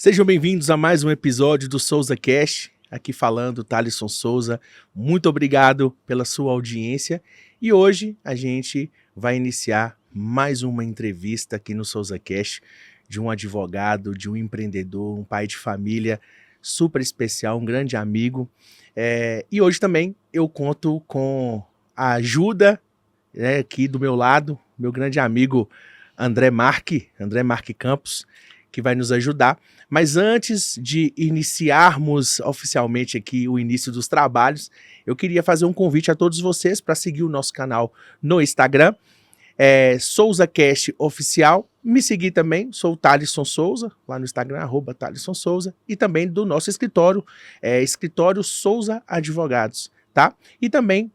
Sejam bem-vindos a mais um episódio do Souza Cast, aqui falando Thalisson Souza. Muito obrigado pela sua audiência e hoje a gente vai iniciar mais uma entrevista aqui no Souza Cast de um advogado, de um empreendedor, um pai de família super especial, um grande amigo. E hoje também eu conto com a ajuda aqui do meu lado, meu grande amigo André Marque Campos, que vai nos ajudar. Mas antes de iniciarmos oficialmente aqui o início dos trabalhos, eu queria fazer um convite a todos vocês para seguir o nosso canal no Instagram, SouzaCast Oficial. Me seguir também, sou o Thalisson Souza, lá no Instagram, @Thalisson Souza, e também do nosso escritório, Escritório Souza Advogados, tá? E também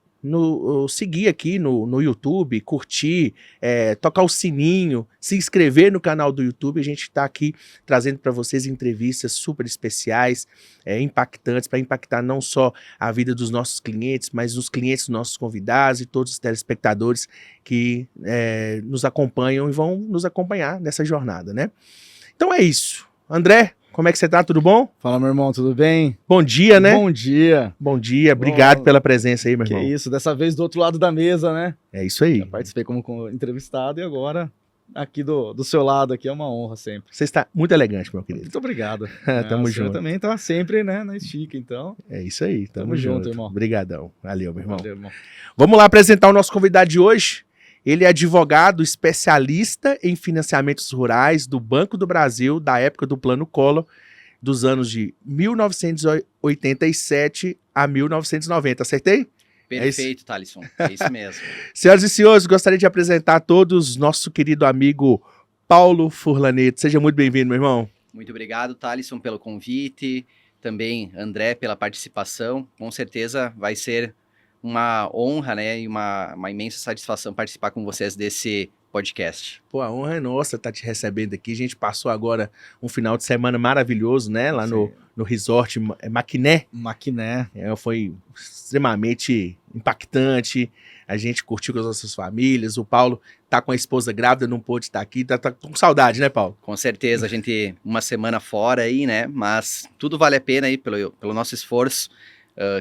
seguir aqui no YouTube, curtir, tocar o sininho, se inscrever no canal do YouTube. A gente está aqui trazendo para vocês entrevistas super especiais, impactantes, para impactar não só a vida dos nossos clientes, mas os clientes dos nossos convidados e todos os telespectadores que nos acompanham e vão nos acompanhar nessa jornada, né? Então é isso. André, como é que você tá? Tudo bom? Fala, meu irmão, tudo bem? Bom dia, né? Bom dia. Bom dia, obrigado pela presença aí, meu irmão. Que isso, dessa vez do outro lado da mesa, né? É isso aí. Já participei como entrevistado e agora aqui do seu lado aqui é uma honra sempre. Você está muito elegante, meu querido. Muito obrigado. Tamo Você junto. também tá sempre, né, na estica, então. É isso aí, Tamo junto, irmão. Obrigadão. Valeu, meu irmão. Valeu, irmão. Vamos lá apresentar o nosso convidado de hoje. Ele é advogado especialista em financiamentos rurais do Banco do Brasil, da época do Plano Collor, dos anos de 1987 a 1990. Acertei? Perfeito, Thalisson. É isso mesmo. Senhoras e senhores, gostaria de apresentar a todos nosso querido amigo Paulo Furlaneto. Seja muito bem-vindo, meu irmão. Muito obrigado, Thalisson, pelo convite. Também, André, pela participação. Com certeza vai ser uma honra, né, e uma imensa satisfação participar com vocês desse podcast. Pô, a honra é nossa estar te recebendo aqui. A gente passou agora um final de semana maravilhoso, né? Lá no resort Maquiné. Maquiné. Foi extremamente impactante. A gente curtiu com as nossas famílias. O Paulo tá com a esposa grávida, não pôde estar aqui. Tá com saudade, né, Paulo? Com certeza, a gente uma semana fora aí, né? Mas tudo vale a pena aí pelo nosso esforço.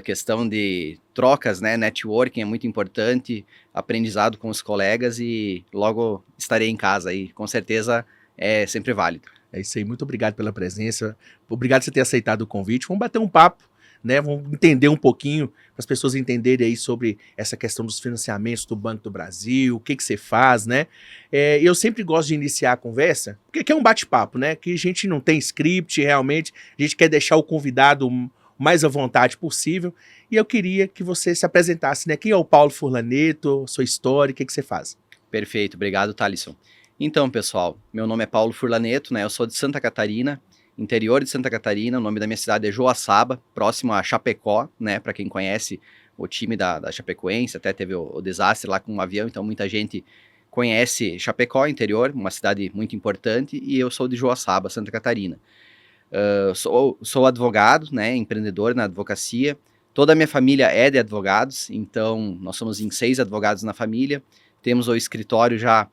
Questão de trocas, né, networking é muito importante, aprendizado com os colegas e logo estarei em casa aí, com certeza é sempre válido. É isso aí, muito obrigado pela presença, obrigado por você ter aceitado o convite. Vamos bater um papo, né, vamos entender um pouquinho, para as pessoas entenderem aí sobre essa questão dos financiamentos do Banco do Brasil, o que você faz, né. Eu sempre gosto de iniciar a conversa, porque aqui é um bate-papo, né, que a gente não tem script realmente, a gente quer deixar o convidado mais à vontade possível, e eu queria que você se apresentasse, né? Quem é o Paulo Furlaneto, sua história, o que você faz? Perfeito, obrigado, Thalisson. Então, pessoal, meu nome é Paulo Furlaneto, né? Eu sou de Santa Catarina, interior de Santa Catarina, o nome da minha cidade é Joaçaba, próximo a Chapecó, né? Para quem conhece o time da Chapecoense, até teve o desastre lá com um avião, então muita gente conhece Chapecó, interior, uma cidade muito importante, e eu sou de Joaçaba, Santa Catarina. Sou advogado, né, empreendedor na advocacia. Toda a minha família é de advogados, então nós somos em 6 advogados na família. Temos o escritório já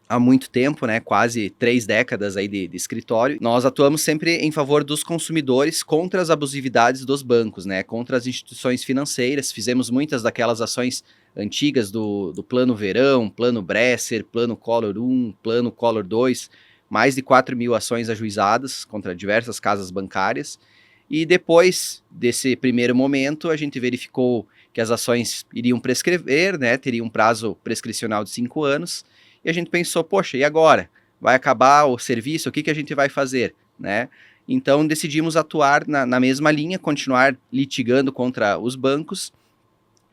há muito tempo, né, quase 3 décadas aí de escritório. Nós atuamos sempre em favor dos consumidores contra as abusividades dos bancos, né, contra as instituições financeiras. Fizemos muitas daquelas ações antigas do Plano Verão, Plano Bresser, Plano Collor 1, Plano Collor 2, mais de 4.000 ações ajuizadas contra diversas casas bancárias, e depois desse primeiro momento a gente verificou que as ações iriam prescrever, né, teriam um prazo prescricional de 5 anos, e a gente pensou, poxa, e agora? Vai acabar o serviço, o que a gente vai fazer, né? Então decidimos atuar na mesma linha, continuar litigando contra os bancos,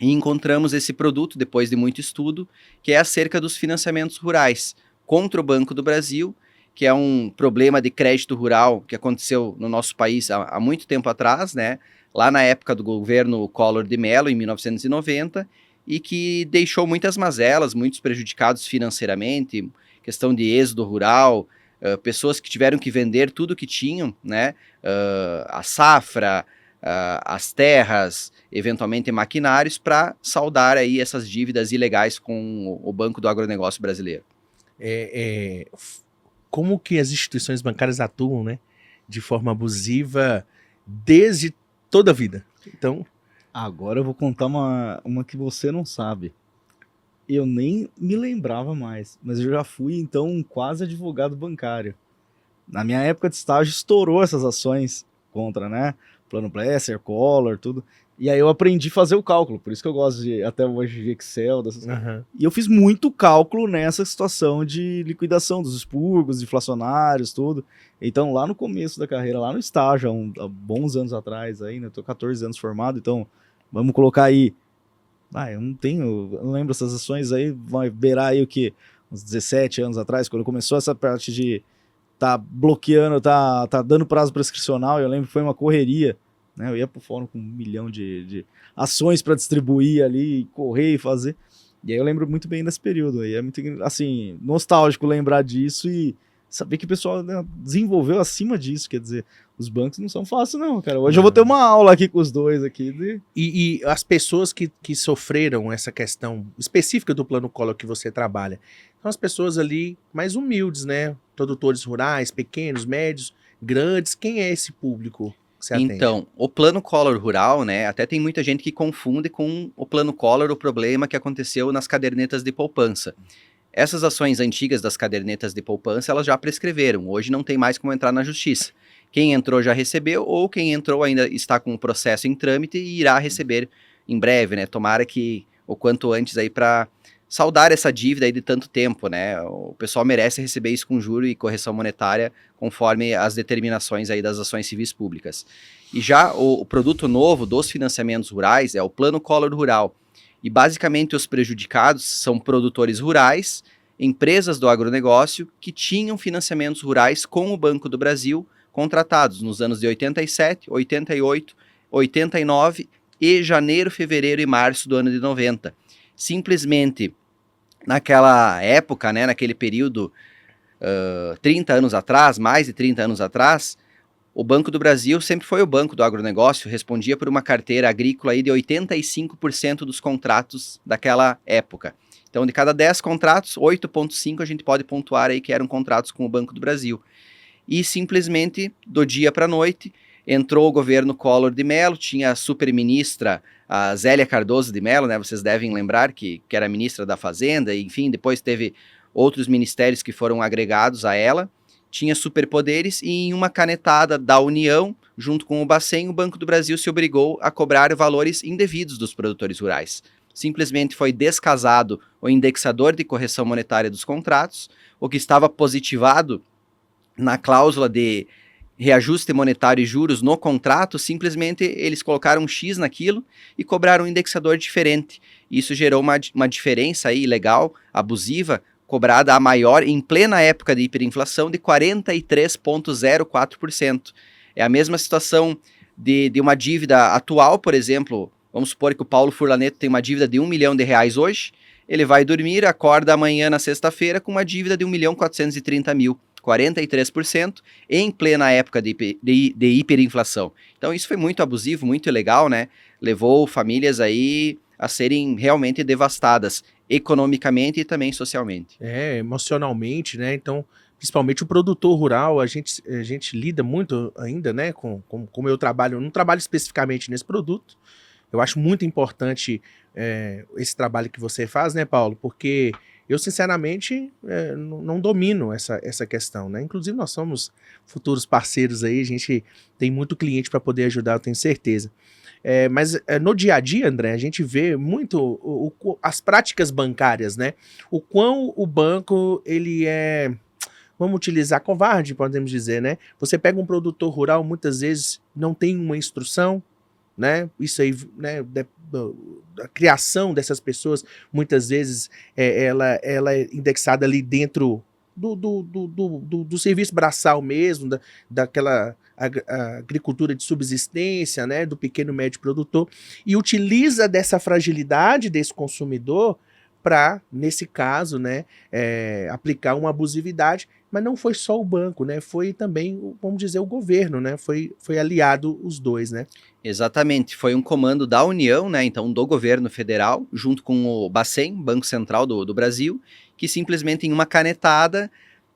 e encontramos esse produto, depois de muito estudo, que é acerca dos financiamentos rurais contra o Banco do Brasil, que é um problema de crédito rural que aconteceu no nosso país há muito tempo atrás, né? Lá na época do governo Collor de Mello, em 1990, e que deixou muitas mazelas, muitos prejudicados financeiramente, questão de êxodo rural, pessoas que tiveram que vender tudo que tinham, né? A safra, as terras, eventualmente maquinários, para saldar aí essas dívidas ilegais com o Banco do Agronegócio Brasileiro. Como que as instituições bancárias atuam, né? de forma abusiva desde toda a vida. Então, Agora eu vou contar uma que você não sabe. Eu nem me lembrava mais, mas eu já fui, então, um quase advogado bancário. Na minha época de estágio, estourou essas ações contra, né? Plano Plesser, Collor, tudo. E aí eu aprendi a fazer o cálculo, por isso que eu gosto de, até hoje, de Excel, dessas coisas. aham. E eu fiz muito cálculo nessa situação de liquidação dos expurgos, inflacionários, tudo. Então, lá no começo da carreira, lá no estágio, há bons anos atrás, aí, né? Eu tô 14 anos formado, então, vamos colocar aí. Eu não lembro essas ações aí, vai beirar aí o quê? Uns 17 anos atrás, quando começou essa parte de tá bloqueando, tá dando prazo prescricional, eu lembro que foi uma correria, né? Eu ia pro fórum com 1 milhão de ações para distribuir ali, correr e fazer. E aí eu lembro muito bem desse período aí. É muito, assim, nostálgico lembrar disso e saber que o pessoal, né, desenvolveu acima disso. Quer dizer, os bancos não são fáceis, não, cara. Hoje eu vou ter uma aula aqui com os dois aqui. E as pessoas que sofreram essa questão específica do plano Collor que você trabalha, são as pessoas ali mais humildes, né? Produtores rurais, pequenos, médios, grandes. Quem é esse público que você atende? Então, o plano Collor rural, né, até tem muita gente que confunde com o plano Collor o problema que aconteceu nas cadernetas de poupança. Essas ações antigas das cadernetas de poupança, elas já prescreveram, hoje não tem mais como entrar na justiça. Quem entrou já recebeu, ou quem entrou ainda está com o processo em trâmite e irá receber em breve, né, tomara que o quanto antes aí para saldar essa dívida aí de tanto tempo, né, o pessoal merece receber isso com juro e correção monetária conforme as determinações aí das ações civis públicas. E já o produto novo dos financiamentos rurais é o Plano Collor Rural. E basicamente os prejudicados são produtores rurais, empresas do agronegócio que tinham financiamentos rurais com o Banco do Brasil contratados nos anos de 87, 88, 89 e janeiro, fevereiro e março do ano de 90. Simplesmente naquela época, né, naquele período, 30 anos atrás, mais de 30 anos atrás, o Banco do Brasil sempre foi o banco do agronegócio, respondia por uma carteira agrícola aí de 85% dos contratos daquela época. Então, de cada 10 contratos, 8,5 a gente pode pontuar aí que eram contratos com o Banco do Brasil. E simplesmente, do dia para a noite, entrou o governo Collor de Mello, tinha a superministra, a Zélia Cardoso de Mello, né? Vocês devem lembrar que era ministra da Fazenda, e, enfim, depois teve outros ministérios que foram agregados a ela. Tinha superpoderes e em uma canetada da União, junto com o Bacen, o Banco do Brasil se obrigou a cobrar valores indevidos dos produtores rurais. Simplesmente foi descasado o indexador de correção monetária dos contratos, o que estava positivado na cláusula de reajuste monetário e juros no contrato, simplesmente eles colocaram um X naquilo e cobraram um indexador diferente. Isso gerou uma diferença aí ilegal, abusiva, cobrada a maior em plena época de hiperinflação de 43,04%. É a mesma situação de uma dívida atual, por exemplo, vamos supor que o Paulo Furlaneto tem uma dívida de R$1 milhão hoje, ele vai dormir, acorda amanhã na sexta-feira com uma dívida de R$1.430.000, 43%, em plena época de hiperinflação. Então isso foi muito abusivo, muito ilegal, né? Levou famílias aí a serem realmente devastadas, economicamente e também socialmente. Emocionalmente, né? Então, principalmente o produtor rural, a gente lida muito ainda, né? Com eu trabalho, eu não trabalho especificamente nesse produto. Eu acho muito importante esse trabalho que você faz, né, Paulo? Porque eu, sinceramente, não domino essa questão, né? Inclusive, nós somos futuros parceiros aí, a gente tem muito cliente para poder ajudar, eu tenho certeza. Mas no dia a dia, André, a gente vê muito as práticas bancárias, né? O quão o banco, ele vamos utilizar, covarde, podemos dizer, né? Você pega um produtor rural, muitas vezes não tem uma instrução, né? Isso aí, né? A criação dessas pessoas, muitas vezes, ela é indexada ali dentro do serviço braçal mesmo, daquela agricultura de subsistência, né, do pequeno e médio produtor, e utiliza dessa fragilidade desse consumidor para, nesse caso, né, aplicar uma abusividade, mas não foi só o banco, né, foi também, vamos dizer, o governo, né, foi aliado os dois, né. Exatamente, foi um comando da União, né, então do governo federal, junto com o Bacen, Banco Central do Brasil, que simplesmente em uma canetada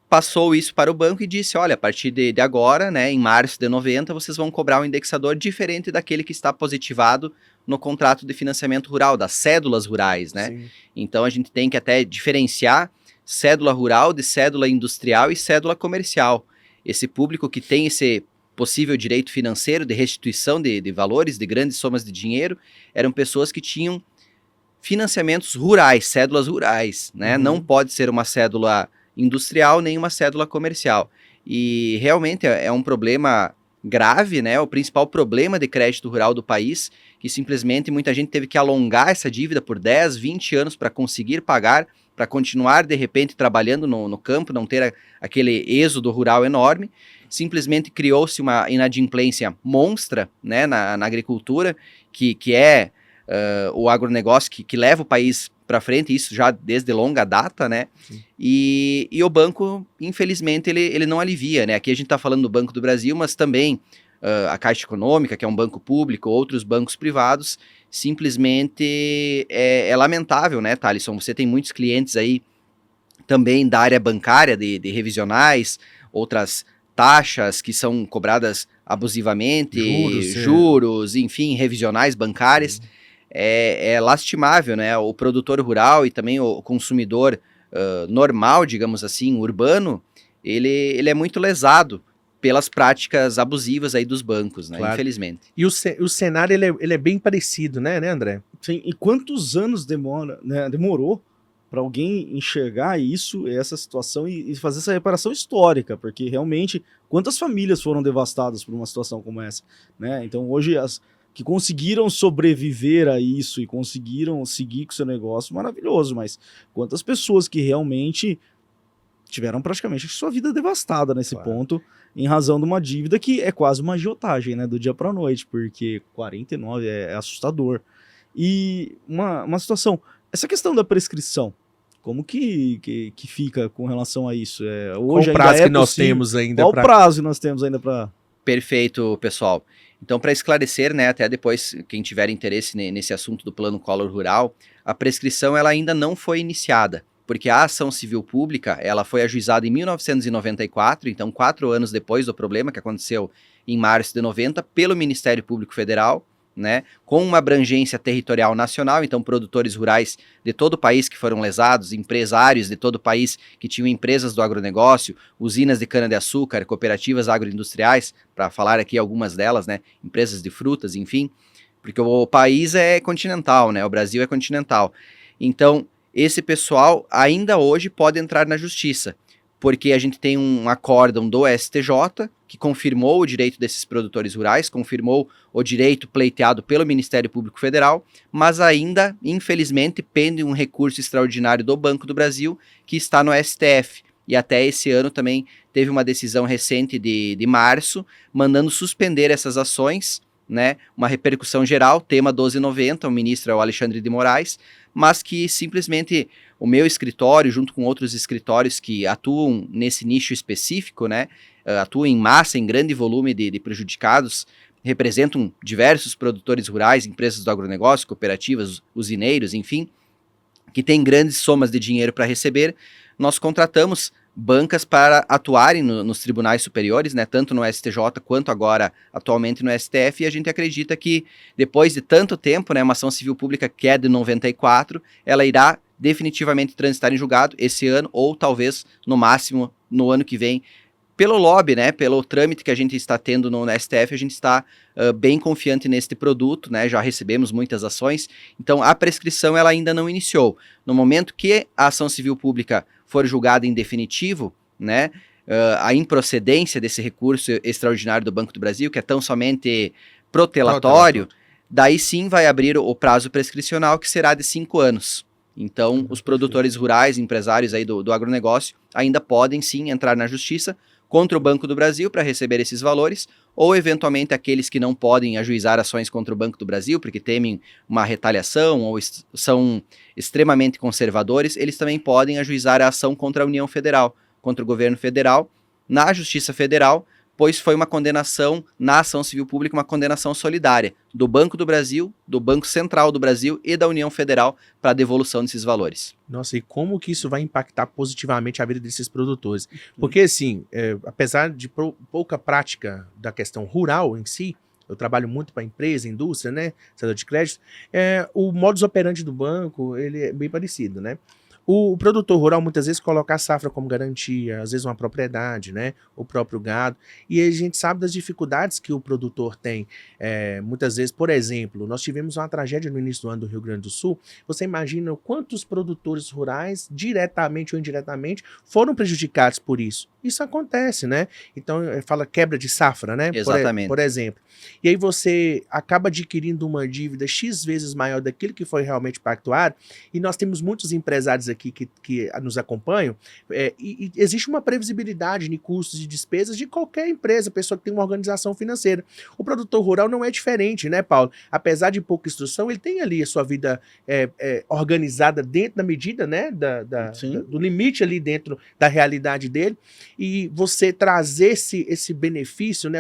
passou isso para o banco e disse, olha, a partir de agora, né, em março de 90, vocês vão cobrar um indexador diferente daquele que está positivado no contrato de financiamento rural, das cédulas rurais, né? Sim. Então a gente tem que até diferenciar cédula rural de cédula industrial e cédula comercial. Esse público que tem esse possível direito financeiro de restituição de valores, de grandes somas de dinheiro, eram pessoas que tinham financiamentos rurais, cédulas rurais, né? Uhum. Não pode ser uma cédula industrial nem uma cédula comercial. E realmente é um problema grave, né? O principal problema de crédito rural do país, que simplesmente muita gente teve que alongar essa dívida por 10, 20 anos para conseguir pagar, para continuar de repente trabalhando no campo, não ter aquele êxodo rural enorme. Simplesmente criou-se uma inadimplência monstra, né, na agricultura, que é o agronegócio que leva o país para frente, isso já desde longa data, né? E o banco, infelizmente, ele não alivia, né? Aqui a gente está falando do Banco do Brasil, mas também a Caixa Econômica, que é um banco público, outros bancos privados, simplesmente é lamentável, né, Thalisson? Você tem muitos clientes aí também da área bancária, de revisionais, outras taxas que são cobradas abusivamente, juros, enfim, revisionais bancárias. É lastimável, né? O produtor rural e também o consumidor normal, digamos assim, urbano, ele é muito lesado pelas práticas abusivas aí dos bancos, né? Claro. Infelizmente. E o cenário, ele é bem parecido, né, André? Sim, e quantos anos demorou para alguém enxergar isso, essa situação e fazer essa reparação histórica, porque realmente, quantas famílias foram devastadas por uma situação como essa, né? Então hoje as que conseguiram sobreviver a isso e conseguiram seguir com o seu negócio, maravilhoso, mas quantas pessoas que realmente tiveram praticamente sua vida devastada nesse ponto, em razão de uma dívida que é quase uma agiotagem, né, do dia para a noite, porque 49 é assustador. E uma situação, essa questão da prescrição, como que fica com relação a isso? Hoje qual prazo que nós temos ainda? Qual prazo nós temos ainda para... Perfeito, pessoal. Então, para esclarecer, né, até depois, quem tiver interesse nesse assunto do Plano Collor Rural, a prescrição ela ainda não foi iniciada, porque a ação civil pública ela foi ajuizada em 1994, então 4 anos depois do problema que aconteceu em março de 90, pelo Ministério Público Federal, né, com uma abrangência territorial nacional, então produtores rurais de todo o país que foram lesados, empresários de todo o país que tinham empresas do agronegócio, usinas de cana-de-açúcar, cooperativas agroindustriais, para falar aqui algumas delas, né, empresas de frutas, enfim, porque o país é continental, né, o Brasil é continental. Então, esse pessoal ainda hoje pode entrar na justiça, porque a gente tem um acórdão do STJ que confirmou o direito desses produtores rurais, confirmou o direito pleiteado pelo Ministério Público Federal, mas ainda, infelizmente, pende um recurso extraordinário do Banco do Brasil, que está no STF. E até esse ano também teve uma decisão recente de março, mandando suspender essas ações, né? Uma repercussão geral, tema 1290, o ministro é o Alexandre de Moraes, mas que simplesmente o meu escritório, junto com outros escritórios que atuam nesse nicho específico, né, atuam em massa, em grande volume de prejudicados, representam diversos produtores rurais, empresas do agronegócio, cooperativas, usineiros, enfim, que têm grandes somas de dinheiro para receber. Nós contratamos bancas para atuarem nos tribunais superiores, né, tanto no STJ quanto agora atualmente no STF, e a gente acredita que depois de tanto tempo, né, uma ação civil pública que é de 94, ela irá definitivamente transitar em julgado esse ano ou talvez no máximo no ano que vem. Pelo lobby, né, pelo trâmite que a gente está tendo no STF, a gente está bem confiante neste produto, né, já recebemos muitas ações, então a prescrição ela ainda não iniciou. No momento que a ação civil pública for julgada em definitivo, né, a improcedência desse recurso extraordinário do Banco do Brasil, que é tão somente protelatório, daí sim vai abrir o prazo prescricional, que será de 5 anos. Então, os produtores rurais, empresários aí do agronegócio, ainda podem sim entrar na justiça contra o Banco do Brasil para receber esses valores, ou eventualmente aqueles que não podem ajuizar ações contra o Banco do Brasil, porque temem uma retaliação ou são extremamente conservadores, eles também podem ajuizar a ação contra a União Federal, contra o governo federal, na Justiça Federal, pois foi uma condenação na ação civil pública, uma condenação solidária do Banco do Brasil, do Banco Central do Brasil e da União Federal para a devolução desses valores. Nossa, e como que isso vai impactar positivamente a vida desses produtores? Porque, assim, apesar de pouca prática da questão rural em si, eu trabalho muito para empresa, indústria, né, setor de crédito, o modus operandi do banco, ele é bem parecido, né? O produtor rural muitas vezes coloca a safra como garantia, às vezes uma propriedade, né, o próprio gado, e a gente sabe das dificuldades que o produtor tem. Muitas vezes, por exemplo, nós tivemos uma tragédia no início do ano do Rio Grande do Sul. Você imagina quantos produtores rurais, diretamente ou indiretamente, foram prejudicados por isso? Isso acontece, né? Então, fala quebra de safra, né? Exatamente. Por exemplo. E aí você acaba adquirindo uma dívida X vezes maior daquilo que foi realmente pactuado, e nós temos muitos empresários aqui que nos acompanham, e existe uma previsibilidade de custos e despesas de qualquer empresa, pessoa que tem uma organização financeira. O produtor rural não é diferente, né, Paulo? Apesar de pouca instrução, ele tem ali a sua vida organizada dentro da medida, né, do limite ali dentro da realidade dele, e você trazer esse benefício, né,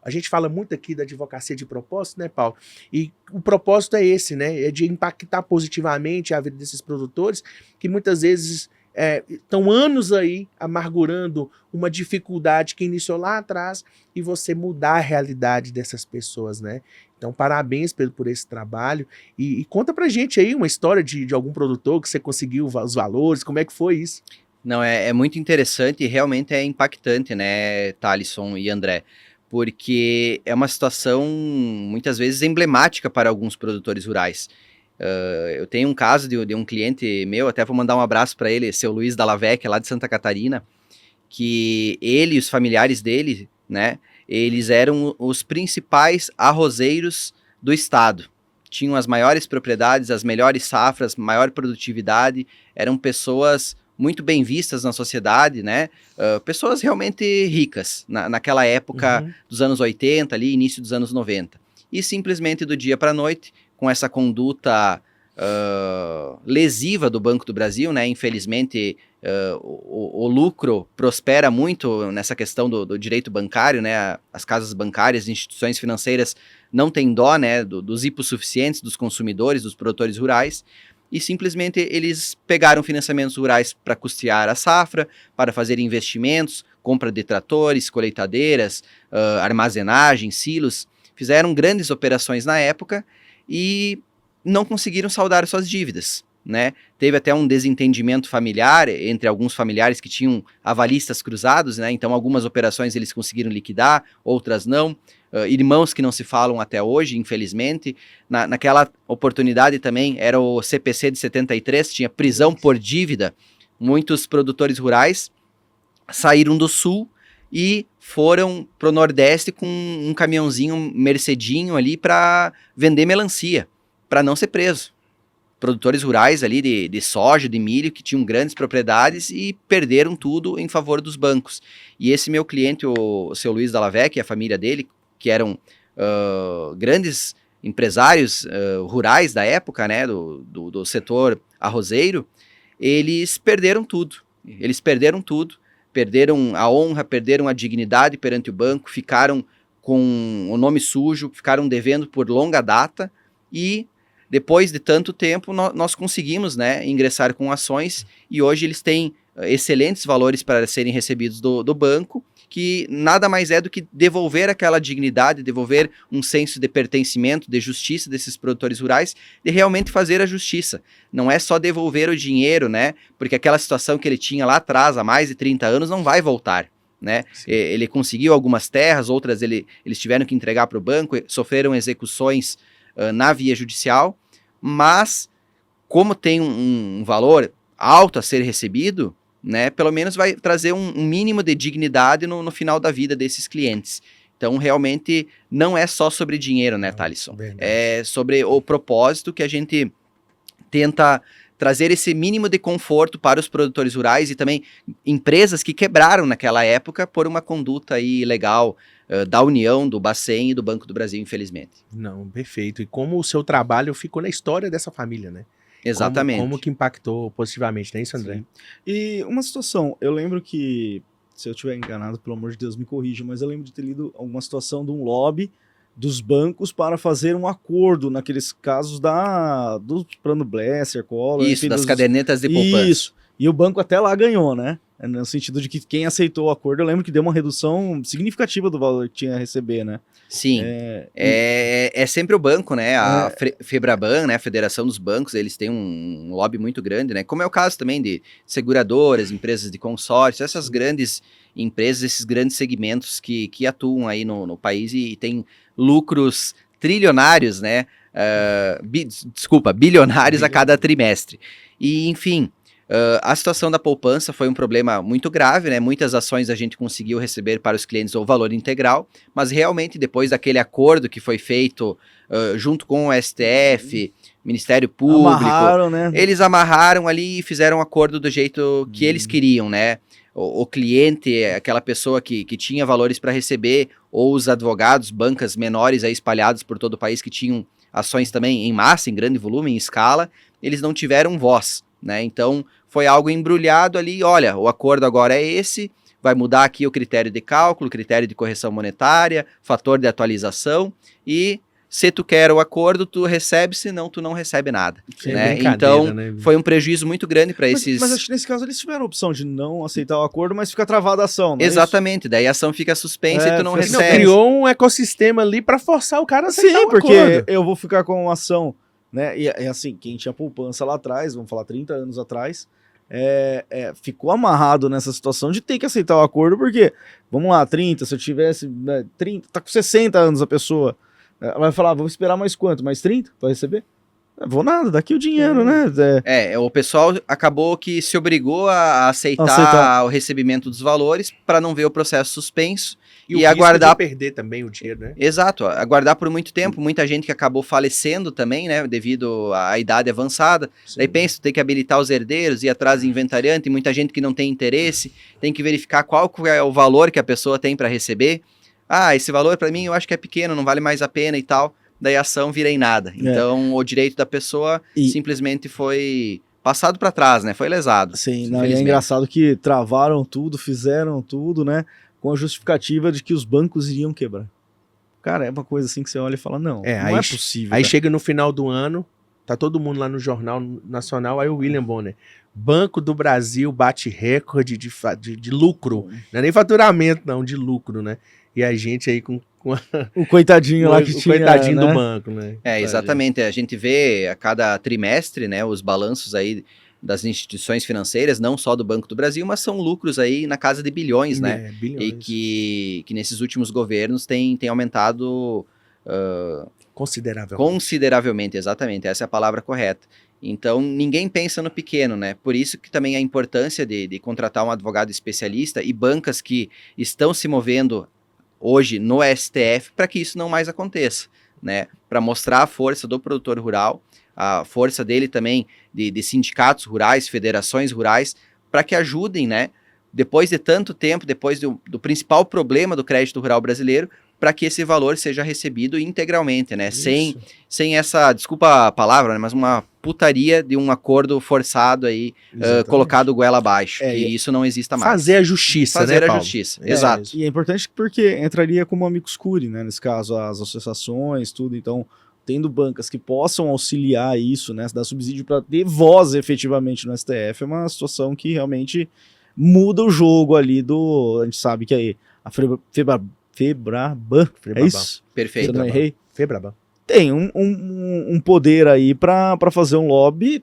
a gente fala muito aqui da advocacia de propósito, né, Paulo? E o propósito é esse, né? É de impactar positivamente a vida desses produtores que muitas vezes estão anos aí amargurando uma dificuldade que iniciou lá atrás e você mudar a realidade dessas pessoas, né? Então, parabéns por esse trabalho e conta pra gente aí uma história de algum produtor que você conseguiu os valores, como é que foi isso? Não, é muito interessante e realmente é impactante, né, Thalisson e André? Porque é uma situação, muitas vezes, emblemática para alguns produtores rurais. Eu tenho um caso de um cliente meu, até vou mandar um abraço para ele, seu Luiz Dallavec, lá de Santa Catarina, que ele e os familiares dele, né, eles eram os principais arrozeiros do estado. Tinham as maiores propriedades, as melhores safras, maior produtividade, eram pessoas muito bem vistas na sociedade, né? Pessoas realmente ricas naquela época dos anos 80, ali, início dos anos 90. E simplesmente do dia para a noite, com essa conduta lesiva do Banco do Brasil, né? Infelizmente, o lucro prospera muito nessa questão do direito bancário, né? As casas bancárias, as instituições financeiras não têm dó, né? Dos hipossuficientes, dos consumidores, dos produtores rurais. E simplesmente eles pegaram financiamentos rurais para custear a safra, para fazer investimentos, compra de tratores, colheitadeiras, armazenagem, silos, fizeram grandes operações na época e não conseguiram saldar suas dívidas, né? Teve até um desentendimento familiar entre alguns familiares que tinham avalistas cruzados, né? Então algumas operações eles conseguiram liquidar, outras não. Irmãos que não se falam até hoje, infelizmente. Naquela oportunidade também era o CPC de 73, tinha prisão por dívida. Muitos produtores rurais saíram do sul e foram pro Nordeste com um caminhãozinho Mercedinho ali para vender melancia, para não ser preso. Produtores rurais ali de soja, de milho, que tinham grandes propriedades e perderam tudo em favor dos bancos. E esse meu cliente, o seu Luiz Dallavec e a família dele, que eram grandes empresários rurais da época, né, do setor arrozeiro, eles perderam tudo. Eles perderam tudo, perderam a honra, perderam a dignidade perante o banco, ficaram com o nome sujo, ficaram devendo por longa data e depois de tanto tempo nós conseguimos, né, ingressar com ações e hoje eles têm excelentes valores para serem recebidos do banco, que nada mais é do que devolver aquela dignidade, devolver um senso de pertencimento, de justiça desses produtores rurais, de realmente fazer a justiça. Não é só devolver o dinheiro, né? Porque aquela situação que ele tinha lá atrás, há mais de 30 anos, não vai voltar, né? Ele conseguiu algumas terras, outras eles tiveram que entregar para o banco, sofreram execuções na via judicial, mas como tem um valor alto a ser recebido, né, pelo menos vai trazer um mínimo de dignidade no final da vida desses clientes. Então, realmente, não é só sobre dinheiro, né, Thalisson? É sobre o propósito que a gente tenta trazer esse mínimo de conforto para os produtores rurais e também empresas que quebraram naquela época por uma conduta aí ilegal da União, do Bacen e do Banco do Brasil, infelizmente. Não, perfeito. E como o seu trabalho ficou na história dessa família, né? Exatamente. Como que impactou positivamente, não é isso, André? Sim. E uma situação, eu lembro que se eu estiver enganado, pelo amor de Deus, me corrija, mas eu lembro de ter lido alguma situação de um lobby dos bancos para fazer um acordo naqueles casos do plano Blesser, Collor... Isso, enfim, das cadernetas de poupança. Isso, e o banco até lá ganhou, né? No sentido de que quem aceitou o acordo, eu lembro que deu uma redução significativa do valor que tinha a receber, né? Sim, é sempre o banco, né? A Febraban, né? A Federação dos Bancos, eles têm um lobby muito grande, né? Como é o caso também de seguradoras, empresas de consórcio, essas grandes empresas, esses grandes segmentos que atuam aí no país e têm lucros trilionários, né? Bilionários a cada trimestre. E, enfim... a situação da poupança foi um problema muito grave, né? Muitas ações a gente conseguiu receber para os clientes o valor integral, mas realmente depois daquele acordo que foi feito junto com o STF, Ministério Público, amarraram, né? Eles amarraram ali e fizeram um acordo do jeito que eles queriam, né? O cliente, aquela pessoa que tinha valores para receber, ou os advogados, bancas menores aí espalhados por todo o país que tinham ações também em massa, em grande volume, em escala, eles não tiveram voz. Né? Então foi algo embrulhado ali, olha, o acordo agora é esse, vai mudar aqui o critério de cálculo, critério de correção monetária, fator de atualização, e se tu quer o acordo, tu recebe, senão tu não recebe nada. Né? Então foi um prejuízo muito grande para esses... Mas acho que nesse caso eles tiveram a opção de não aceitar o acordo, mas fica travada a ação, não é Exatamente, daí a ação fica suspensa e tu não recebe. Criou um ecossistema ali para forçar o cara a aceitar o porque acordo. Eu vou ficar com uma ação... Né? E assim, quem tinha poupança lá atrás, vamos falar 30 anos atrás, ficou amarrado nessa situação de ter que aceitar o acordo, porque, vamos lá, 30, se eu tivesse 30, tá com 60 anos a pessoa, ela vai falar, vou esperar mais quanto? Mais 30 para receber? Vou nada, daqui o dinheiro, né? O pessoal acabou que se obrigou a aceitar o recebimento dos valores para não ver o processo suspenso e aguardar de perder também o dinheiro, né? Exato, aguardar por muito tempo, muita gente que acabou falecendo também, né, devido à idade avançada. Sim. Daí pensa, tem que habilitar os herdeiros, ir atrás do inventariante, muita gente que não tem interesse, tem que verificar qual é o valor que a pessoa tem para receber. Esse valor para mim eu acho que é pequeno, não vale mais a pena e tal. Daí a ação vira em nada. Então, o direito da pessoa simplesmente foi passado para trás, né? Foi lesado. Sim, não, e é engraçado que travaram tudo, fizeram tudo, né? Com a justificativa de que os bancos iriam quebrar. Cara, é uma coisa assim que você olha e fala, não é possível. Aí chega no final do ano, tá todo mundo lá no Jornal Nacional, aí o William Bonner. Banco do Brasil bate recorde de lucro. Não é nem faturamento, não, de lucro, né? E a gente aí com o coitadinho lá que tinha, coitadinho né? do banco, né? Exatamente. A gente vê a cada trimestre, né, os balanços aí das instituições financeiras, não só do Banco do Brasil, mas são lucros aí na casa de bilhões, né? Bilhões. E que nesses últimos governos tem aumentado consideravelmente, exatamente, essa é a palavra correta. Então, ninguém pensa no pequeno, né? Por isso que também a importância de contratar um advogado especialista e bancas que estão se movendo hoje no STF para que isso não mais aconteça, né? Para mostrar a força do produtor rural, a força dele também de sindicatos rurais, federações rurais, para que ajudem, né? Depois de tanto tempo, depois do principal problema do crédito rural brasileiro, para que esse valor seja recebido integralmente, né? Sem essa, desculpa a palavra, né? Mas uma putaria de um acordo forçado aí, colocado goela abaixo, que isso não exista mais. Fazer a justiça, Fazer né, a Paulo? justiça, exato. E é importante porque entraria como amicus curiae, né? Nesse caso, as associações, tudo, então, tendo bancas que possam auxiliar isso, né? Dar subsídio para ter voz efetivamente no STF, é uma situação que realmente muda o jogo ali a gente sabe que aí a Febraban, é isso? Perfeito. Eu não errei? Febraban. Tem um poder aí pra fazer um lobby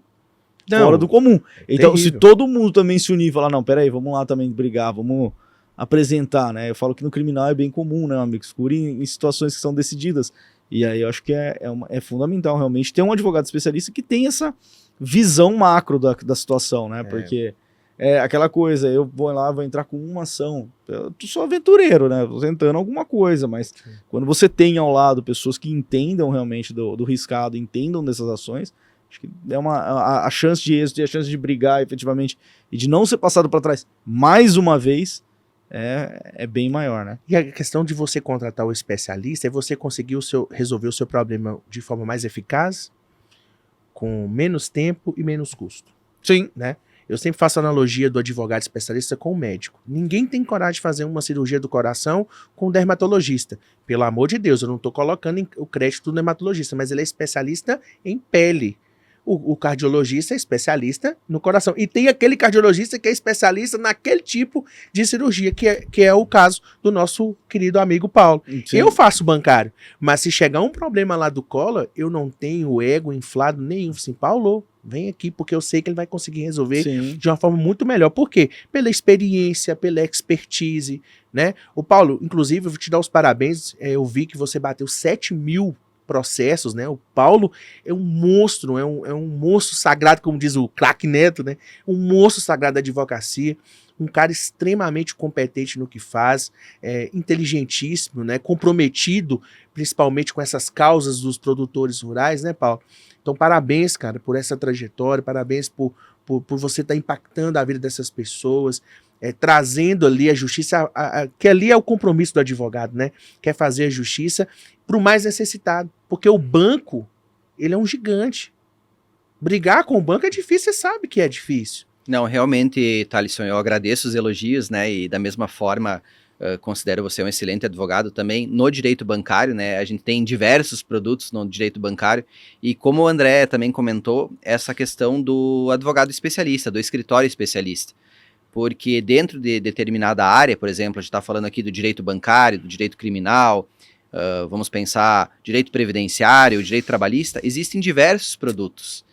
fora do comum. Então, se todo mundo também se unir e falar, não, peraí, vamos lá também brigar, vamos apresentar, né? Eu falo que no criminal é bem comum, né, amigos? Em situações que são decididas. E aí eu acho que é fundamental realmente ter um advogado especialista que tem essa visão macro da situação, né? Porque é aquela coisa, eu vou lá, vou entrar com uma ação. Eu sou aventureiro, né? Tô tentando alguma coisa, mas quando você tem ao lado pessoas que entendam realmente do riscado, entendam dessas ações, acho que a chance de êxito e a chance de brigar efetivamente e de não ser passado para trás mais uma vez é bem maior, né? E a questão de você contratar o especialista é você conseguir resolver o seu problema de forma mais eficaz, com menos tempo e menos custo. Sim. Né? Eu sempre faço a analogia do advogado especialista com o médico. Ninguém tem coragem de fazer uma cirurgia do coração com o dermatologista. Pelo amor de Deus, eu não estou colocando o crédito do dermatologista, mas ele é especialista em pele. O cardiologista é especialista no coração. E tem aquele cardiologista que é especialista naquele tipo de cirurgia, que é o caso do nosso querido amigo Paulo. Sim. Eu faço bancário, mas se chegar um problema lá do colo, eu não tenho o ego inflado nenhum. Assim, Paulo, vem aqui, porque eu sei que ele vai conseguir resolver Sim. de uma forma muito melhor. Por quê? Pela experiência, pela expertise, né? O Paulo, inclusive, eu vou te dar os parabéns. Eu vi que você bateu 7.000 processos, né? O Paulo é um monstro, é um monstro sagrado, como diz o craque Neto, né? Um monstro sagrado da advocacia, um cara extremamente competente no que faz, inteligentíssimo, né? Comprometido, principalmente com essas causas dos produtores rurais, né, Paulo? Então, parabéns, cara, por essa trajetória, parabéns por você estar impactando a vida dessas pessoas, trazendo ali a justiça, que ali é o compromisso do advogado, né? Quer fazer a justiça para o mais necessitado, porque o banco, ele é um gigante. Brigar com o banco é difícil, você sabe que é difícil. Não, realmente, Thalisson, eu agradeço os elogios, né, e da mesma forma considero você um excelente advogado também no direito bancário, né, a gente tem diversos produtos no direito bancário, e como o André também comentou, essa questão do advogado especialista, do escritório especialista, porque dentro de determinada área, por exemplo, a gente está falando aqui do direito bancário, do direito criminal, vamos pensar direito previdenciário, direito trabalhista, existem diversos produtos.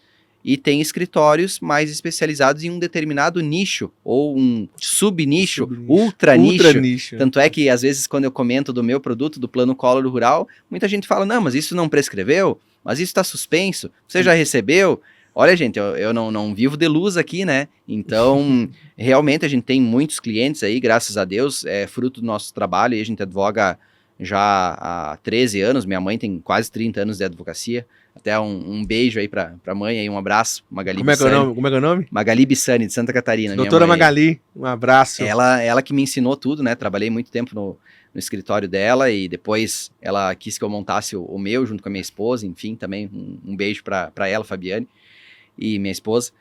E tem escritórios mais especializados em um determinado nicho, ou um subnicho, ultra nicho. Tanto é que, às vezes, quando eu comento do meu produto, do Plano Collor Rural, muita gente fala, não, mas isso não prescreveu, mas isso está suspenso, você já recebeu? Olha, gente, eu não vivo de luz aqui, né? Então, realmente, a gente tem muitos clientes aí, graças a Deus, é fruto do nosso trabalho, e a gente advoga já há 13 anos, minha mãe tem quase 30 anos de advocacia, até um beijo aí pra mãe, aí um abraço, Magali Bissani. Como é que é o nome? Magali Bissani, de Santa Catarina. Doutora minha mãe, Magali, um abraço. Ela que me ensinou tudo, né, trabalhei muito tempo no escritório dela, e depois ela quis que eu montasse o meu, junto com a minha esposa, enfim, também um beijo pra ela, Fabiane, e minha esposa.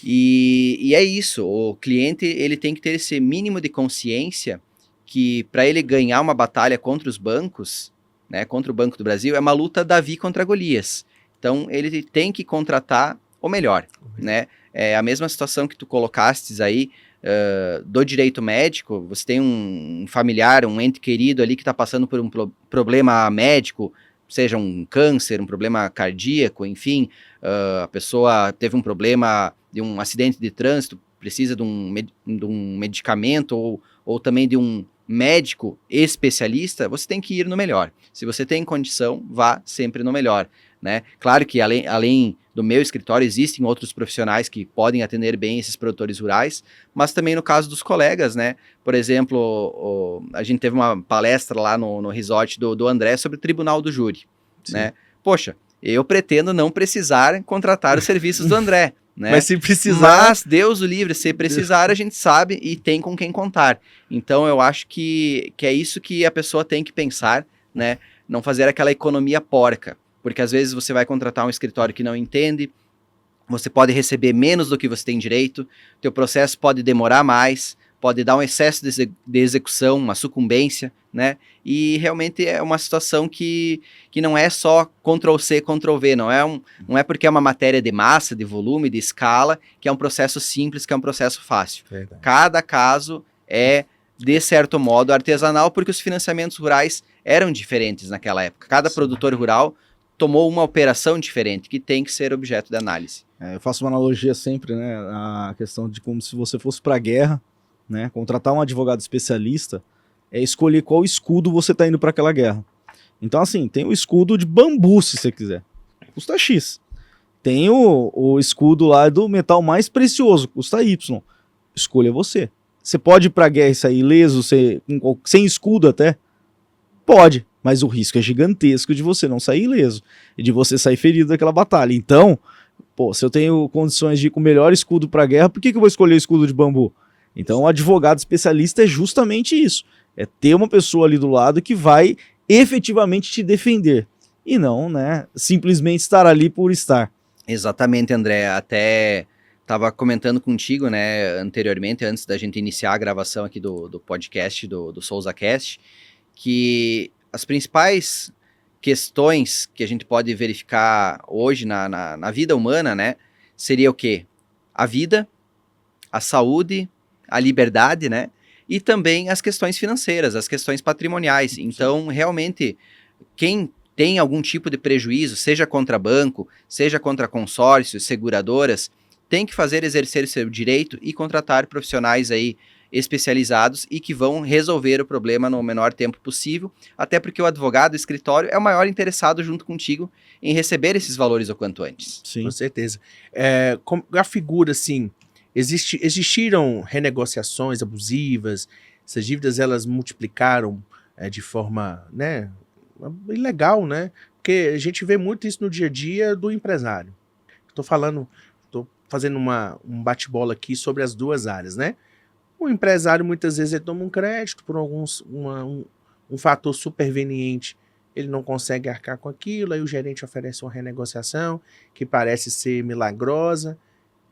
E é isso, o cliente, ele tem que ter esse mínimo de consciência que para ele ganhar uma batalha contra os bancos, né, contra o Banco do Brasil, é uma luta Davi contra Golias. Então, ele tem que contratar o melhor, né? É a mesma situação que tu colocastes aí do direito médico, você tem um familiar, um ente querido ali que está passando por um problema médico, seja um câncer, um problema cardíaco, enfim, a pessoa teve um problema de um acidente de trânsito, precisa de um medicamento ou também de um médico especialista, você tem que ir no melhor. Se você tem condição, vá sempre no melhor, né? Claro que além do meu escritório, existem outros profissionais que podem atender bem esses produtores rurais, mas também no caso dos colegas, né? Por exemplo, a gente teve uma palestra lá no resort do André sobre o Tribunal do Júri, né? Poxa, eu pretendo não precisar contratar os serviços do André, né? Mas se precisar... Mas Deus o livre, se precisar, a gente sabe e tem com quem contar. Então, eu acho que é isso que a pessoa tem que pensar, né? Não fazer aquela economia porca. Porque às vezes você vai contratar um escritório que não entende, você pode receber menos do que você tem direito, teu processo pode demorar mais, pode dar um excesso de execução, uma sucumbência, né? E realmente é uma situação que não é só Ctrl-C, Ctrl-V, não é porque é uma matéria de massa, de volume, de escala, que é um processo simples, que é um processo fácil. Verdade. Cada caso é, de certo modo, artesanal, porque os financiamentos rurais eram diferentes naquela época. Cada produtor rural tomou uma operação diferente, que tem que ser objeto de análise. Eu faço uma analogia sempre, né, a questão de como se você fosse para a guerra, né, contratar um advogado especialista é escolher qual escudo você está indo para aquela guerra. Então, assim, tem o escudo de bambu, se você quiser, custa X. Tem o escudo lá do metal mais precioso, custa Y. Escolha você. Você pode ir para a guerra e sair ileso, sem escudo até? Pode, mas o risco é gigantesco de você não sair ileso e de você sair ferido daquela batalha. Então, se eu tenho condições de ir com o melhor escudo para a guerra, por que eu vou escolher o escudo de bambu? Então, o advogado especialista é justamente isso. É ter uma pessoa ali do lado que vai efetivamente te defender. E não, né, simplesmente estar ali por estar. Exatamente, André. Até estava comentando contigo, né, anteriormente, antes da gente iniciar a gravação aqui do podcast, do SouzaCast, que as principais questões que a gente pode verificar hoje na vida humana, né, seria o quê? A vida, a saúde, a liberdade, né, e também as questões financeiras, as questões patrimoniais. Então, realmente, quem tem algum tipo de prejuízo, seja contra banco, seja contra consórcios, seguradoras, tem que exercer seu direito e contratar profissionais aí especializados e que vão resolver o problema no menor tempo possível, até porque o advogado, o escritório, é o maior interessado junto contigo em receber esses valores o quanto antes. Sim. Com certeza. A figura, assim, existiram renegociações abusivas, essas dívidas elas multiplicaram de forma, né, ilegal, né? Porque a gente vê muito isso no dia a dia do empresário. Estou fazendo um bate-bola aqui sobre as duas áreas, né? O empresário, muitas vezes, ele toma um crédito por um fator superveniente, ele não consegue arcar com aquilo, aí o gerente oferece uma renegociação que parece ser milagrosa,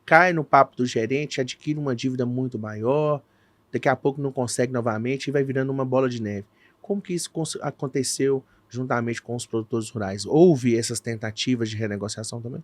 cai no papo do gerente, adquire uma dívida muito maior, daqui a pouco não consegue novamente e vai virando uma bola de neve. Como que isso aconteceu juntamente com os produtores rurais? Houve essas tentativas de renegociação também?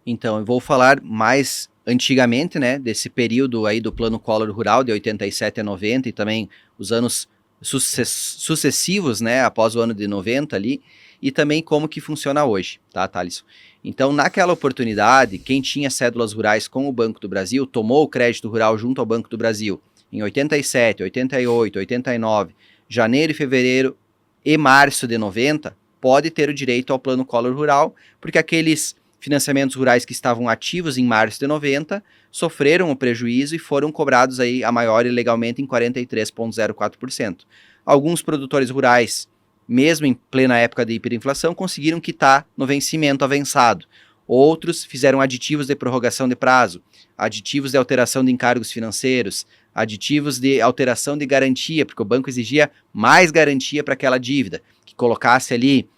Então, eu vou falar mais antigamente, né, desse período aí do Plano Collor Rural, de 87 a 90, e também os anos sucessivos, né, após o ano de 90 ali, e também como que funciona hoje, tá, Thalisson? Então, naquela oportunidade, quem tinha cédulas rurais com o Banco do Brasil, tomou o crédito rural junto ao Banco do Brasil, em 87, 88, 89, janeiro e fevereiro e março de 90, pode ter o direito ao Plano Collor Rural, porque aqueles financiamentos rurais que estavam ativos em março de 90 sofreram o prejuízo e foram cobrados aí a maior ilegalmente em 43,04%. Alguns produtores rurais, mesmo em plena época de hiperinflação, conseguiram quitar no vencimento avançado. Outros fizeram aditivos de prorrogação de prazo, aditivos de alteração de encargos financeiros, aditivos de alteração de garantia, porque o banco exigia mais garantia para aquela dívida, que colocasse ali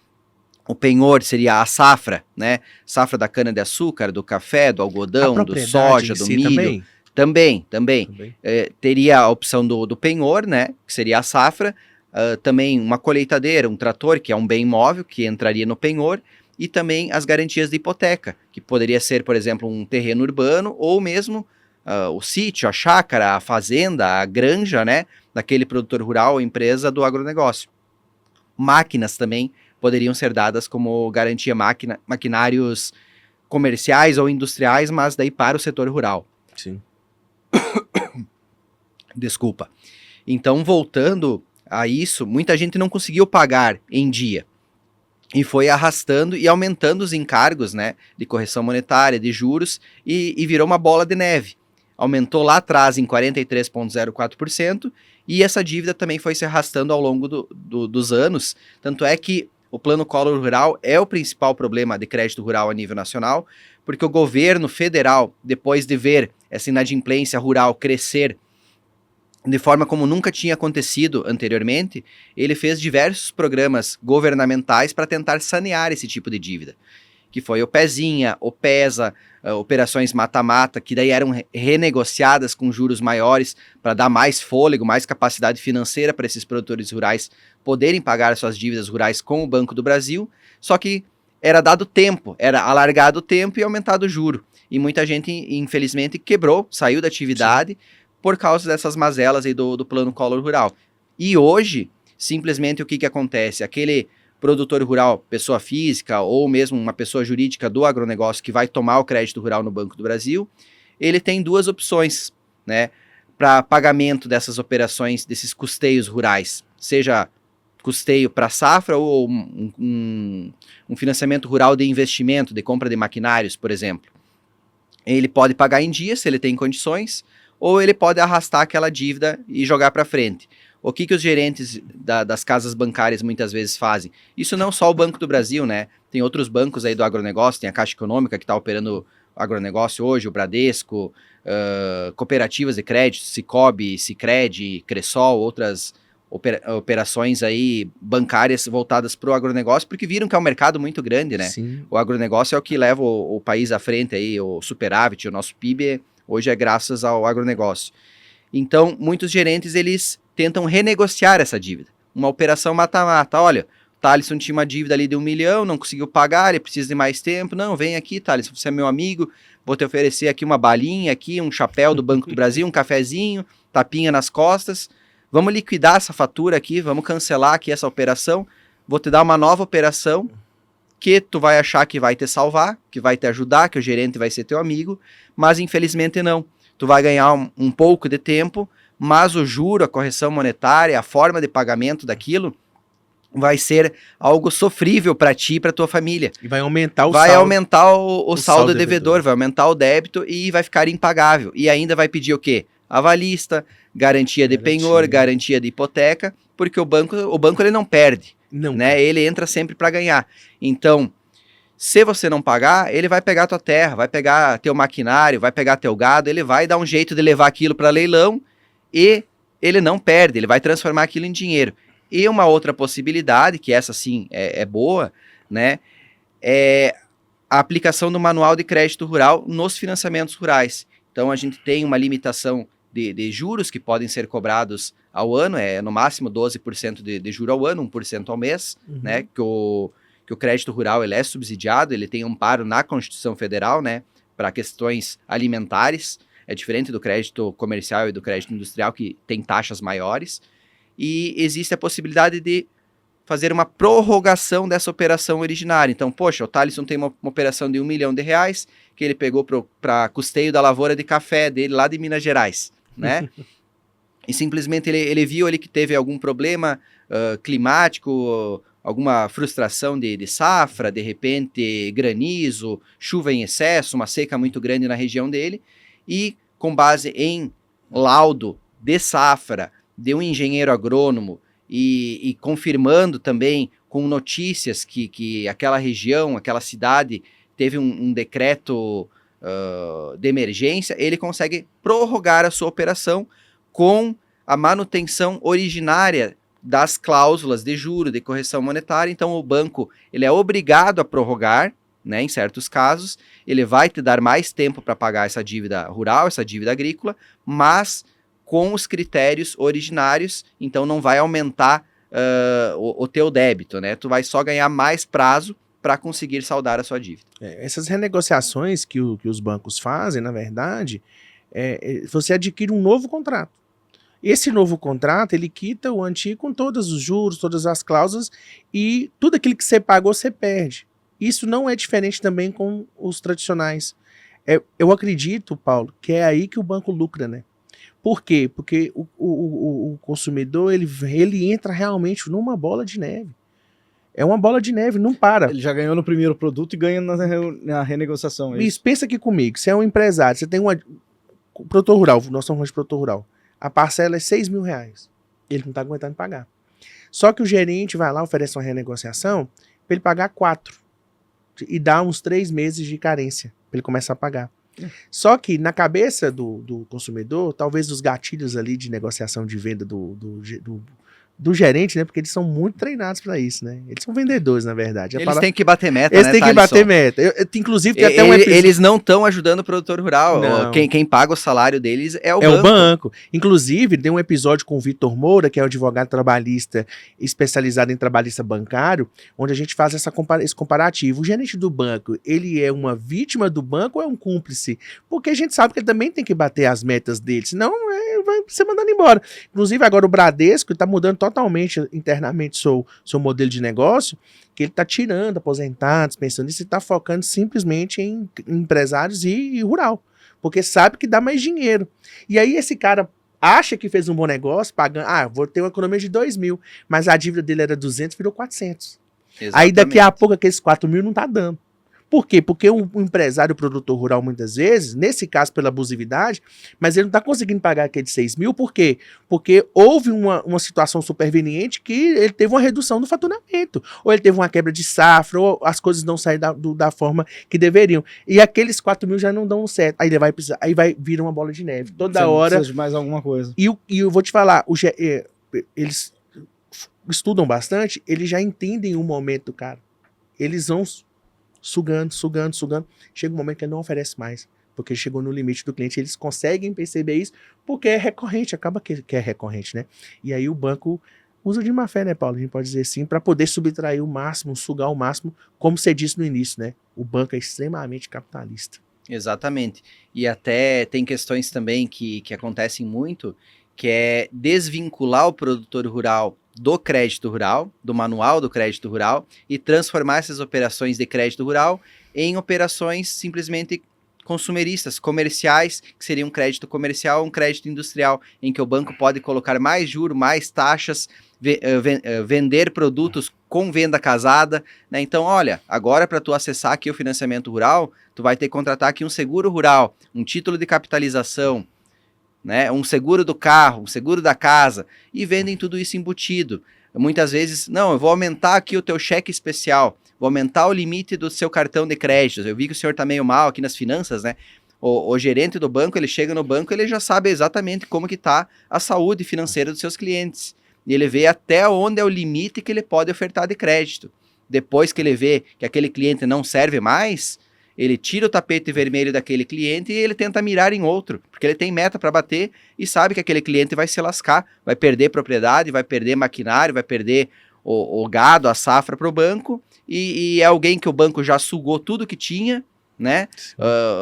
o penhor, seria a safra, né? Safra da cana-de-açúcar, do café, do algodão, do soja, do milho. Também. Teria a opção do penhor, né? Que seria a safra. Também uma colheitadeira, um trator, que é um bem imóvel, que entraria no penhor. E também as garantias de hipoteca, que poderia ser, por exemplo, um terreno urbano ou mesmo o sítio, a chácara, a fazenda, a granja, né? Daquele produtor rural ou empresa do agronegócio. Máquinas também poderiam ser dadas como garantia maquinários comerciais ou industriais, mas daí para o setor rural. Sim. Desculpa. Então, voltando a isso, muita gente não conseguiu pagar em dia. E foi arrastando e aumentando os encargos, né, de correção monetária, de juros, e virou uma bola de neve. Aumentou lá atrás em 43,04%, e essa dívida também foi se arrastando ao longo dos anos. Tanto é que o Plano Collor Rural é o principal problema de crédito rural a nível nacional, porque o governo federal, depois de ver essa inadimplência rural crescer de forma como nunca tinha acontecido anteriormente, ele fez diversos programas governamentais para tentar sanear esse tipo de dívida, que foi o Pezinha, o PESA, operações mata-mata, que daí eram renegociadas com juros maiores para dar mais fôlego, mais capacidade financeira para esses produtores rurais poderem pagar suas dívidas rurais com o Banco do Brasil, só que era dado tempo, era alargado o tempo e aumentado o juro. E muita gente, infelizmente, quebrou, saiu da atividade. Sim. Por causa dessas mazelas aí do Plano Collor Rural. E hoje, simplesmente o que acontece? Aquele produtor rural, pessoa física ou mesmo uma pessoa jurídica do agronegócio que vai tomar o crédito rural no Banco do Brasil, ele tem duas opções, né, para pagamento dessas operações, desses custeios rurais, seja custeio para safra ou um financiamento rural de investimento, de compra de maquinários, por exemplo. Ele pode pagar em dia, se ele tem condições, ou ele pode arrastar aquela dívida e jogar para frente. O que os gerentes das casas bancárias muitas vezes fazem? Isso não só o Banco do Brasil, né? Tem outros bancos aí do agronegócio, tem a Caixa Econômica que está operando o agronegócio hoje, o cooperativas de crédito, Sicobi, Sicredi, Cressol, operações aí bancárias voltadas para o agronegócio, porque viram que é um mercado muito grande, né? Sim. O agronegócio é o que leva o país à frente aí, o superávit, o nosso PIB hoje é graças ao agronegócio. Então, muitos gerentes, eles tentam renegociar essa dívida. Uma operação mata-mata. Olha, o Thalisson tinha uma dívida ali de 1 milhão, não conseguiu pagar, ele precisa de mais tempo. Não, vem aqui, Thalisson, você é meu amigo, vou te oferecer aqui uma balinha, aqui um chapéu do Banco do Brasil, um cafezinho, tapinha nas costas. Vamos liquidar essa fatura aqui, vamos cancelar aqui essa operação. Vou te dar uma nova operação que tu vai achar que vai te salvar, que vai te ajudar, que o gerente vai ser teu amigo, mas infelizmente não. Tu vai ganhar um pouco de tempo, mas o juro, a correção monetária, a forma de pagamento daquilo vai ser algo sofrível para ti e para tua família. E vai aumentar o Vai saldo. aumentar o saldo devedor, devedor, vai aumentar o débito e vai ficar impagável. E ainda vai pedir o quê? Avalista, garantia de penhor, garantia de hipoteca, porque o banco ele não perde, Não, né? Ele entra sempre para ganhar. Então, se você não pagar, ele vai pegar tua terra, vai pegar teu maquinário, vai pegar teu gado, ele vai dar um jeito de levar aquilo para leilão e ele não perde, ele vai transformar aquilo em dinheiro. E uma outra possibilidade, que essa sim é boa, né, é a aplicação do manual de crédito rural nos financiamentos rurais. Então a gente tem uma limitação de juros que podem ser cobrados ao ano, no máximo 12% de juro ao ano, 1% ao mês, né, que o crédito rural ele é subsidiado, ele tem amparo na Constituição Federal, né, para questões alimentares, é diferente do crédito comercial e do crédito industrial, que tem taxas maiores, e existe a possibilidade de fazer uma prorrogação dessa operação originária. Então, poxa, o Thalisson tem uma operação de R$1 milhão, que ele pegou para custeio da lavoura de café dele lá de Minas Gerais, né? E simplesmente ele viu ali que teve algum problema climático, alguma frustração de safra, de repente granizo, chuva em excesso, uma seca muito grande na região dele, e com base em laudo de safra de um engenheiro agrônomo e confirmando também com notícias que aquela região, aquela cidade teve um decreto de emergência, ele consegue prorrogar a sua operação com a manutenção originária das cláusulas de juro, de correção monetária. Então o banco ele é obrigado a prorrogar, né, em certos casos, ele vai te dar mais tempo para pagar essa dívida rural, essa dívida agrícola, mas com os critérios originários, então não vai aumentar o teu débito, né? Tu vai só ganhar mais prazo para conseguir saldar a sua dívida. Essas renegociações que os bancos fazem, na verdade, você adquire um novo contrato. Esse novo contrato, ele quita o antigo com todos os juros, todas as cláusulas, e tudo aquilo que você pagou, você perde. Isso não é diferente também com os tradicionais. Eu acredito, Paulo, que é aí que o banco lucra, né? Por quê? Porque o consumidor, ele entra realmente numa bola de neve. É uma bola de neve, não para. Ele já ganhou no primeiro produto e ganha na renegociação. Isso, pensa aqui comigo, você é um empresário, você tem produtor rural, nós estamos falando de produtor rural. A parcela é R$6 mil. Ele não está aguentando pagar. Só que o gerente vai lá, oferece uma renegociação para ele pagar 4 e dá uns 3 meses de carência para ele começar a pagar. Só que na cabeça do consumidor, talvez os gatilhos ali de negociação de venda do gerente, né? Porque eles são muito treinados para isso, né? Eles são vendedores, na verdade. Eles têm que bater meta, eles né, têm que Thalisson? bater meta. Inclusive, tem até um episódio... Eles não estão ajudando o produtor rural. Não. Quem paga o salário deles é o banco. banco. O banco. Inclusive, tem um episódio com o Vitor Moura, que é um advogado trabalhista especializado em trabalhista bancário, onde a gente faz esse comparativo. O gerente do banco, ele é uma vítima do banco ou é um cúmplice? Porque a gente sabe que ele também tem que bater as metas dele, senão ele vai ser mandado embora. Inclusive, agora o Bradesco está mudando totalmente internamente seu modelo de negócio, que ele está tirando aposentados, pensionistas, e está focando simplesmente em empresários e rural, porque sabe que dá mais dinheiro. E aí esse cara acha que fez um bom negócio, pagando, vou ter uma economia de 2 mil, mas a dívida dele era 200, virou 400. Exatamente. Aí daqui a pouco aqueles 4 mil não tá dando. Por quê? Porque o empresário, o produtor rural, muitas vezes, nesse caso pela abusividade, mas ele não está conseguindo pagar aqueles 6 mil, por quê? Porque houve uma situação superveniente que ele teve uma redução do faturamento, ou ele teve uma quebra de safra, ou as coisas não saíram da forma que deveriam. E aqueles 4 mil já não dão certo. Aí ele vai precisar, aí vai vir uma bola de neve. Toda Você hora. precisa de mais alguma coisa. E eu vou te falar, eles estudam bastante, eles já entendem o momento do cara. Eles vão sugando. Chega um momento que ele não oferece mais, porque chegou no limite do cliente. Eles conseguem perceber isso, porque é recorrente, acaba que é recorrente, né? E aí o banco usa de má fé, né, Paulo? A gente pode dizer assim, para poder subtrair o máximo, sugar o máximo, como você disse no início, né? O banco é extremamente capitalista. Exatamente. E até tem questões também que acontecem muito, que é desvincular o produtor rural do crédito rural, do manual do crédito rural, e transformar essas operações de crédito rural em operações simplesmente consumeristas, comerciais, que seria um crédito comercial, um crédito industrial, em que o banco pode colocar mais juros, mais taxas, vender produtos com venda casada, né? Então, olha, agora para tu acessar aqui o financiamento rural, tu vai ter que contratar aqui um seguro rural, um título de capitalização, né? Um seguro do carro, um seguro da casa, e vendem tudo isso embutido. Muitas vezes, não, eu vou aumentar aqui o teu cheque especial, vou aumentar o limite do seu cartão de crédito. Eu vi que o senhor está meio mal aqui nas finanças, né? O gerente do banco, ele chega no banco, ele já sabe exatamente como que está a saúde financeira dos seus clientes. E ele vê até onde é o limite que ele pode ofertar de crédito. Depois que ele vê que aquele cliente não serve mais, ele tira o tapete vermelho daquele cliente e ele tenta mirar em outro, porque ele tem meta para bater e sabe que aquele cliente vai se lascar, vai perder propriedade, vai perder maquinário, vai perder o gado, a safra para o banco, e é alguém que o banco já sugou tudo que tinha, né?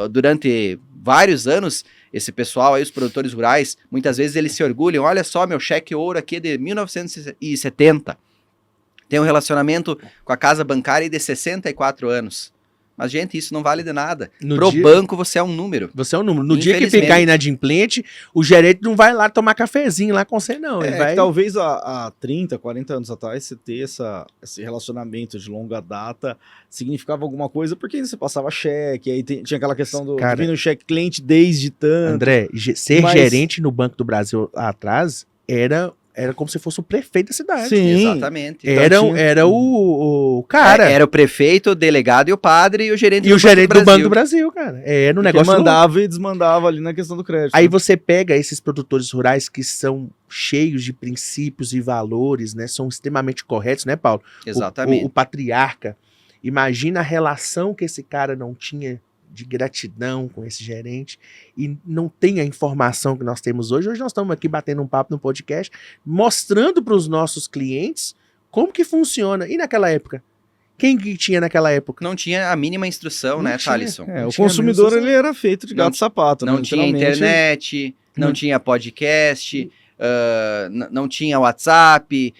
Durante vários anos, esse pessoal aí, os produtores rurais, muitas vezes eles se orgulham, olha só, meu cheque ouro aqui é de 1970, tem um relacionamento com a casa bancária de 64 anos. Mas, gente, isso não vale de nada. Pro banco, você é um número. Você é um número. No dia que ficar inadimplente, o gerente não vai lá tomar cafezinho lá com você, não. Ele vai... Talvez há 30, 40 anos atrás, você ter esse relacionamento de longa data significava alguma coisa, porque você passava cheque, aí tinha aquela questão do vir no cheque cliente desde tanto. André, ser gerente no Banco do Brasil lá atrás era como se fosse o prefeito da cidade. Sim, exatamente. Então, era o cara. Era o prefeito, o delegado e o padre e o gerente do Banco do Brasil, cara. Era um negócio. Mandava e desmandava ali na questão do crédito. Aí você pega esses produtores rurais que são cheios de princípios e valores, né? São extremamente corretos, né, Paulo? Exatamente. O patriarca. Imagina a relação que esse cara não tinha de gratidão com esse gerente e não tem a informação que nós temos hoje. Hoje nós estamos aqui batendo um papo no podcast, mostrando para os nossos clientes como que funciona. E naquela época? Quem que tinha naquela época? Não tinha a mínima instrução, né, Thalisson? O consumidor ele era feito de gato-sapato. Não tinha internet, não tinha podcast, não tinha WhatsApp.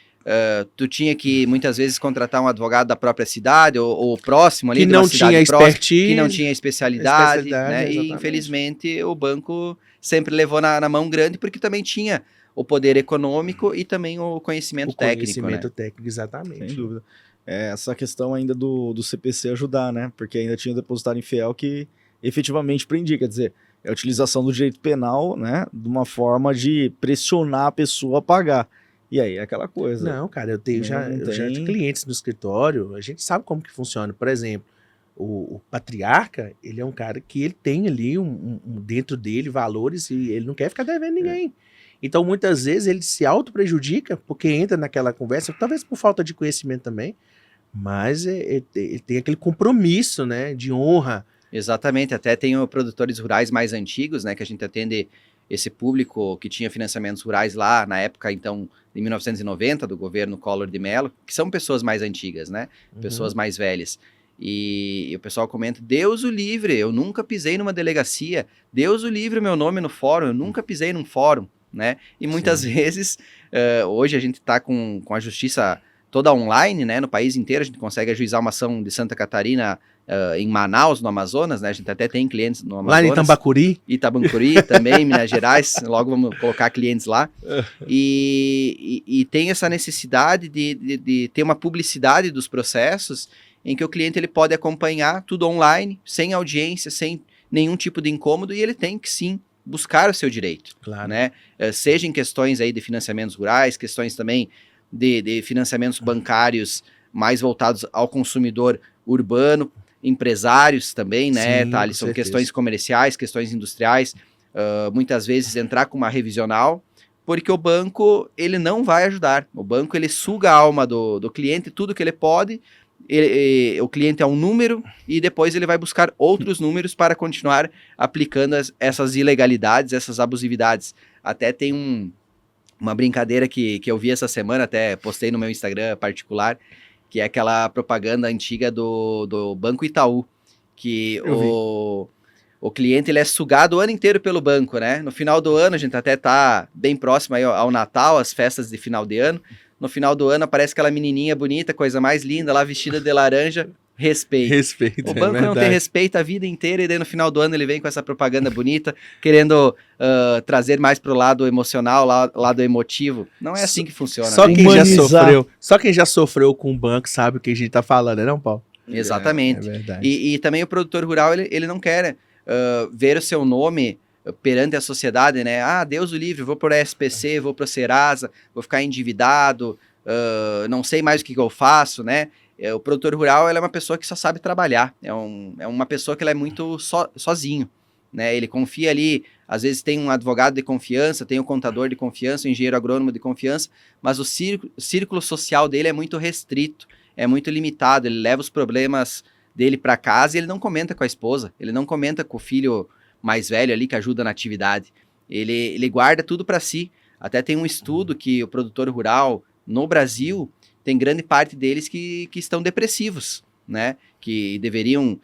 Tu tinha que muitas vezes contratar um advogado da própria cidade ou próximo ali, que não tinha expertise, que não tinha especialidade, né? E infelizmente o banco sempre levou na mão grande, porque também tinha o poder econômico e também o conhecimento técnico. Conhecimento técnico, exatamente. Sem dúvida. Essa questão ainda do CPC ajudar, né? Porque ainda tinha o depositário infiel que efetivamente prendia, quer dizer, é a utilização do direito penal, né? De uma forma de pressionar a pessoa a pagar. E aí é aquela coisa. Não, cara, eu já tive clientes no escritório, a gente sabe como que funciona. Por exemplo, o patriarca, ele é um cara que ele tem ali dentro dele valores e ele não quer ficar devendo ninguém. Então, muitas vezes, ele se auto-prejudica porque entra naquela conversa, talvez por falta de conhecimento também, mas ele tem aquele compromisso, né, de honra. Exatamente, até tem produtores rurais mais antigos, né, que a gente atende esse público que tinha financiamentos rurais lá na época, então, de 1990, do governo Collor de Mello, que são pessoas mais antigas, né? Pessoas mais velhas. E o pessoal comenta, Deus o livre, eu nunca pisei numa delegacia, Deus o livre, meu nome no fórum, eu nunca pisei num fórum, né? E muitas vezes, hoje a gente está com a justiça toda online, né? No país inteiro, a gente consegue ajuizar uma ação de Santa Catarina em Manaus, no Amazonas, né? A gente até tem clientes no Amazonas. Lá em Itambacuri. Itambacuri também, Minas Gerais, logo vamos colocar clientes lá. E tem essa necessidade de ter uma publicidade dos processos em que o cliente ele pode acompanhar tudo online, sem audiência, sem nenhum tipo de incômodo, e ele tem que sim buscar o seu direito. Claro. Né? Seja em questões aí de financiamentos rurais, questões também de financiamentos bancários mais voltados ao consumidor urbano, empresários também, né, Thales? São questões comerciais, questões industriais, muitas vezes entrar com uma revisional porque o banco, ele não vai ajudar. O banco, ele suga a alma do cliente, tudo que ele pode, o cliente é um número, e depois ele vai buscar outros números para continuar aplicando essas ilegalidades, essas abusividades. Até tem uma brincadeira que eu vi essa semana, até postei no meu Instagram particular, que é aquela propaganda antiga do Banco Itaú, que o cliente ele é sugado o ano inteiro pelo banco, né? No final do ano, a gente até tá bem próximo aí ao Natal, às festas de final de ano. No final do ano aparece aquela menininha bonita, coisa mais linda, lá vestida de laranja, respeito. Respeito, O banco não tem respeito a vida inteira e daí no final do ano ele vem com essa propaganda bonita, querendo trazer mais pro lado emocional, lado emotivo. Não é assim que funciona. Só né? quem já sofreu com o banco sabe o que a gente tá falando, né, não, Paulo? Exatamente. É verdade. E também o produtor rural, ele não quer ver o seu nome perante a sociedade, né? Ah, Deus o livre, vou pro SPC, vou pro Serasa, vou ficar endividado, não sei mais o que eu faço, né? O produtor rural, ele é uma pessoa que só sabe trabalhar, é uma pessoa que ela é muito sozinho, né? Ele confia ali, às vezes tem um advogado de confiança, tem um contador de confiança, um engenheiro agrônomo de confiança, mas o círculo social dele é muito restrito, é muito limitado, ele leva os problemas dele para casa e ele não comenta com a esposa, ele não comenta com o filho mais velho ali que ajuda na atividade, ele guarda tudo para si. Até tem um estudo que o produtor rural no Brasil tem grande parte deles que estão depressivos, né, que deveriam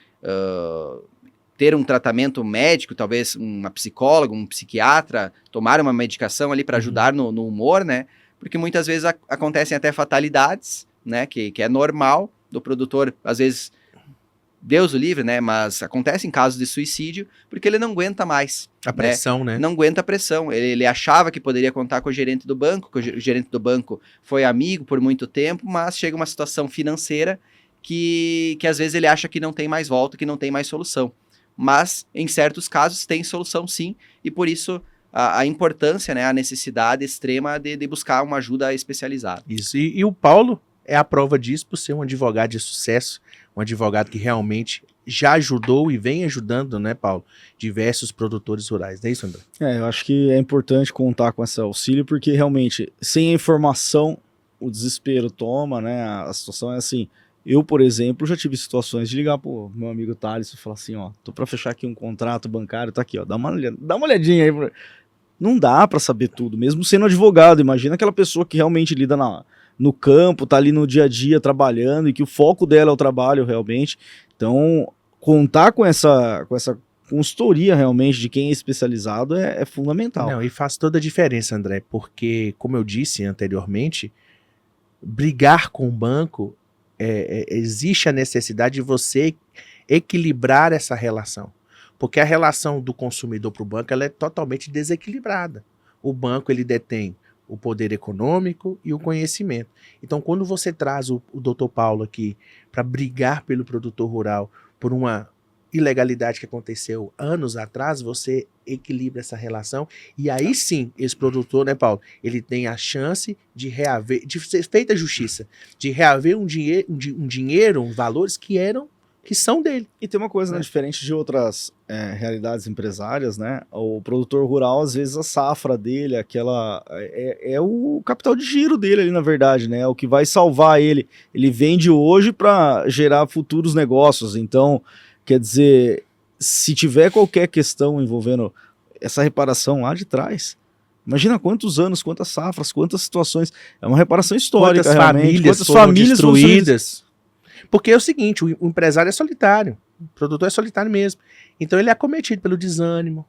ter um tratamento médico, talvez uma psicóloga, um psiquiatra, tomar uma medicação ali para ajudar no humor, né, porque muitas vezes acontecem até fatalidades, né, que é normal do produtor, às vezes Deus o livre, né? Mas acontece em casos de suicídio porque ele não aguenta mais. A pressão, né? Não aguenta a pressão. Ele achava que poderia contar com o gerente do banco, que o gerente do banco foi amigo por muito tempo, mas chega uma situação financeira que às vezes ele acha que não tem mais volta, que não tem mais solução. Mas, em certos casos, tem solução sim, e por isso a importância, né, a necessidade extrema de buscar uma ajuda especializada. Isso, e o Paulo é a prova disso por ser um advogado de sucesso, um advogado que realmente já ajudou e vem ajudando, né, Paulo, diversos produtores rurais. Não é isso, André? Eu acho que é importante contar com esse auxílio, porque realmente, sem a informação, o desespero toma, né, a situação é assim. Eu, por exemplo, já tive situações de ligar pro meu amigo Thales e falar assim, ó, tô pra fechar aqui um contrato bancário, tá aqui, ó, dá uma olhadinha aí. Não dá pra saber tudo, mesmo sendo advogado. Imagina aquela pessoa que realmente lida no campo, tá ali no dia a dia trabalhando e que o foco dela é o trabalho realmente. Então, contar com essa consultoria realmente de quem é especializado é fundamental. Não, e faz toda a diferença, André, porque, como eu disse anteriormente, brigar com o banco, existe a necessidade de você equilibrar essa relação. Porque a relação do consumidor para o banco ela é totalmente desequilibrada. O banco ele detém o poder econômico e o conhecimento. Então, quando você traz o Dr. Paulo aqui para brigar pelo produtor rural por uma ilegalidade que aconteceu anos atrás, você equilibra essa relação e aí sim, esse produtor, né, Paulo, ele tem a chance de reaver, de ser feita a justiça, de reaver um dinheiro, valores que são dele. E tem uma coisa, né, diferente de outras realidades empresárias, né? O produtor rural, às vezes, a safra dele, aquela é o capital de giro dele ali, na verdade, né? É o que vai salvar ele. Ele vende hoje para gerar futuros negócios. Então, quer dizer, se tiver qualquer questão envolvendo essa reparação lá de trás, imagina quantos anos, quantas safras, quantas situações. É uma reparação histórica, quantas realmente. Quantas famílias destruídas. Porque é o seguinte, o empresário é solitário, o produtor é solitário mesmo. Então ele é acometido pelo desânimo,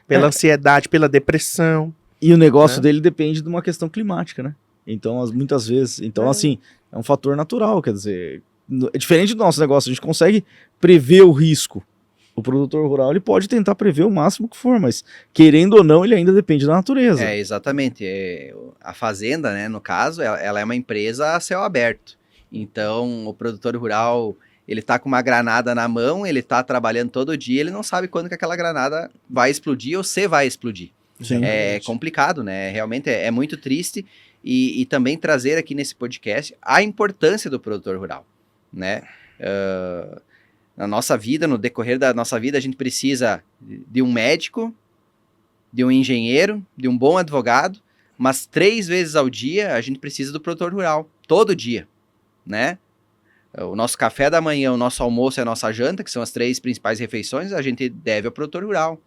pela ansiedade, pela depressão. E o negócio dele depende de uma questão climática, né? Então, muitas vezes, assim, é um fator natural, quer dizer, é diferente do nosso negócio, a gente consegue prever o risco. O produtor rural, ele pode tentar prever o máximo que for, mas querendo ou não, ele ainda depende da natureza. Exatamente. A fazenda, né, no caso, ela é uma empresa a céu aberto. Então, o produtor rural, ele tá com uma granada na mão, ele tá trabalhando todo dia, ele não sabe quando que aquela granada vai explodir ou se vai explodir. Sim, é complicado, né? Realmente é muito triste e também trazer aqui nesse podcast a importância do produtor rural, né? Na nossa vida, no decorrer da nossa vida, a gente precisa de um médico, de um engenheiro, de um bom advogado, mas 3 vezes ao dia a gente precisa do produtor rural, todo dia, né? O nosso café da manhã, o nosso almoço e a nossa janta, que são as 3 principais refeições, a gente deve ao produtor rural.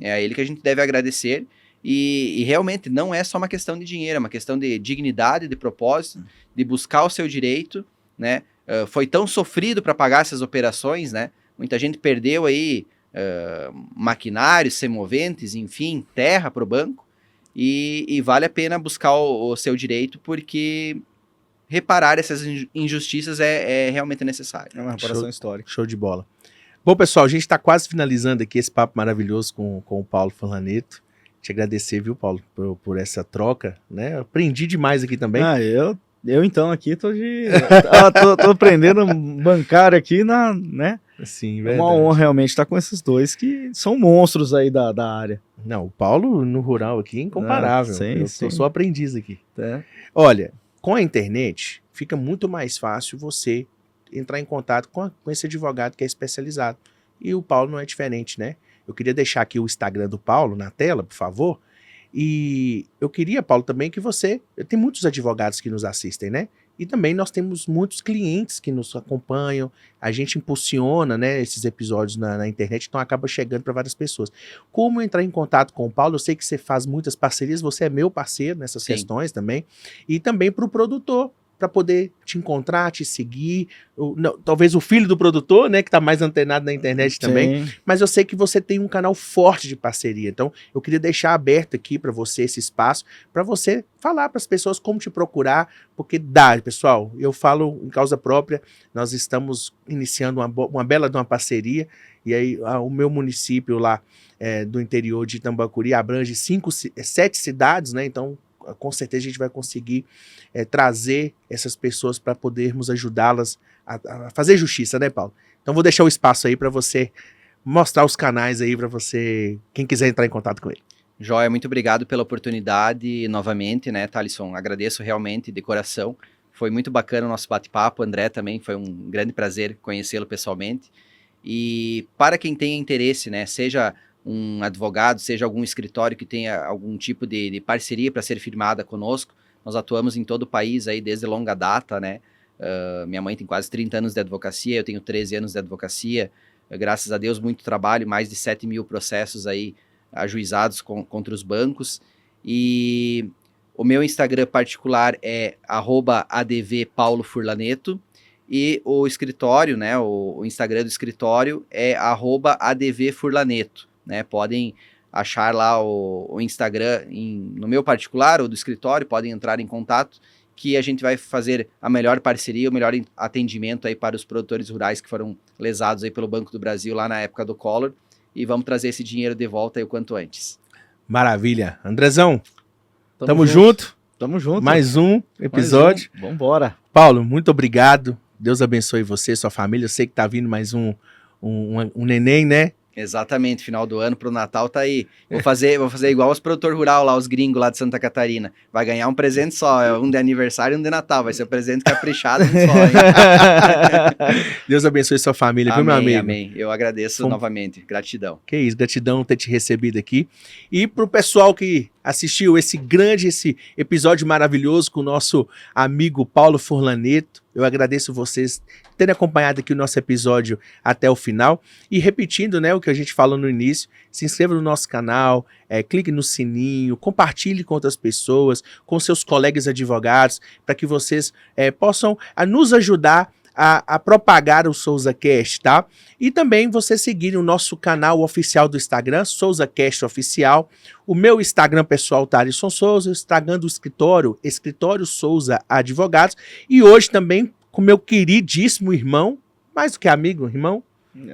É a ele que a gente deve agradecer. E realmente não é só uma questão de dinheiro, é uma questão de dignidade, de propósito, de buscar o seu direito, né? Foi tão sofrido para pagar essas operações, né? Muita gente perdeu aí maquinários, semoventes, enfim, terra para o banco. E vale a pena buscar o seu direito, porque reparar essas injustiças é realmente necessário. É uma reparação histórica. Show de bola. Bom, pessoal, a gente está quase finalizando aqui esse papo maravilhoso com o Paulo Furlaneto. Te agradecer, viu, Paulo, por essa troca, né? Eu aprendi demais aqui também. Eu então aqui tô tô aprendendo bancário aqui né? Sim, É verdade. uma honra realmente estar com esses dois que são monstros aí da área. Não, o Paulo no rural aqui é incomparável. Sim, Eu sim. sou aprendiz aqui. É. Olha, com a internet fica muito mais fácil você entrar em contato com esse advogado que é especializado. E o Paulo não é diferente, né? Eu queria deixar aqui o Instagram do Paulo na tela, por favor. E eu queria, Paulo, também que você... Tem muitos advogados que nos assistem, né? E também nós temos muitos clientes que nos acompanham. A gente impulsiona, né, esses episódios na internet, então acaba chegando para várias pessoas. Como entrar em contato com o Paulo? Eu sei que você faz muitas parcerias, você é meu parceiro nessas Sim. questões também. E também para o produtor, para poder te encontrar, te seguir. Talvez o filho do produtor, né, que está mais antenado na internet também. Sim. Mas eu sei que você tem um canal forte de parceria. Então, eu queria deixar aberto aqui para você esse espaço, para você falar para as pessoas como te procurar, porque dá, pessoal. Eu falo em causa própria, nós estamos iniciando uma bela de uma parceria, e aí o meu município lá do interior de Tambacuri abrange 7 cidades, né? Então, com certeza a gente vai conseguir trazer essas pessoas para podermos ajudá-las a fazer justiça, né, Paulo? Então vou deixar o espaço aí para você mostrar os canais aí para você, quem quiser entrar em contato com ele. Joia, muito obrigado pela oportunidade novamente, né, Thalisson? Agradeço realmente de coração. Foi muito bacana o nosso bate-papo. André também, foi um grande prazer conhecê-lo pessoalmente. E para quem tenha interesse, né, seja um advogado, seja algum escritório que tenha algum tipo de parceria para ser firmada conosco, nós atuamos em todo o país aí desde longa data, né? Minha mãe tem quase 30 anos de advocacia, eu tenho 13 anos de advocacia, graças a Deus muito trabalho, mais de 7 mil processos aí ajuizados contra os bancos, e o meu Instagram particular é @advpaulofurlaneto, e o escritório, né, o Instagram do escritório é @advfurlaneto. Né, podem achar lá o Instagram no meu particular ou do escritório, podem entrar em contato, que a gente vai fazer a melhor parceria, o melhor atendimento aí para os produtores rurais que foram lesados aí pelo Banco do Brasil lá na época do Collor, e vamos trazer esse dinheiro de volta aí o quanto antes. Maravilha. Andrezão, tamo junto. Tamo junto. Mais um episódio. Vambora. Paulo, muito obrigado. Deus abençoe você, sua família. Eu sei que tá vindo mais um neném, né? Exatamente, final do ano pro Natal tá aí. Vou fazer igual os produtor rural lá, os gringos lá de Santa Catarina. Vai ganhar um presente só, um de aniversário e um de Natal. Vai ser um presente caprichado só, hein? Deus abençoe sua família, Amém, viu, meu amigo? Amém. Eu agradeço novamente. Gratidão. Que isso, gratidão ter te recebido aqui. E pro pessoal que assistiu esse episódio maravilhoso com o nosso amigo Paulo Furlaneto, eu agradeço vocês terem acompanhado aqui o nosso episódio até o final. E repetindo, né, o que a gente falou no início, se inscreva no nosso canal, clique no sininho, compartilhe com outras pessoas, com seus colegas advogados, para que vocês possam nos ajudar a propagar o SouzaCast, tá? E também você seguir o nosso canal oficial do Instagram, SouzaCast Oficial, o meu Instagram pessoal, Thalisson Souza, o Instagram do Escritório Souza Advogados, e hoje também com meu queridíssimo irmão, mais do que amigo, irmão,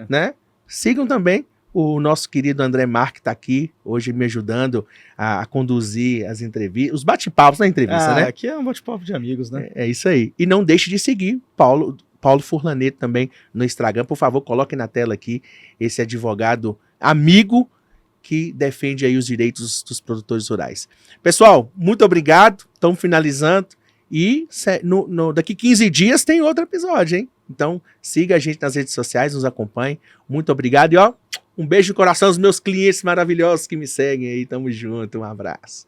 né? Sigam também o nosso querido André Mar, que está aqui hoje me ajudando a conduzir as entrevistas, os bate-papos na entrevista, né? Aqui é um bate-papo de amigos, né? É isso aí. E não deixe de seguir Paulo Furlaneto também no Instagram. Por favor, coloque na tela aqui esse advogado amigo que defende aí os direitos dos produtores rurais. Pessoal, muito obrigado. Estamos finalizando. E daqui 15 dias tem outro episódio, hein? Então, siga a gente nas redes sociais, nos acompanhe. Muito obrigado e um beijo no coração aos meus clientes maravilhosos que me seguem aí. Tamo junto, um abraço.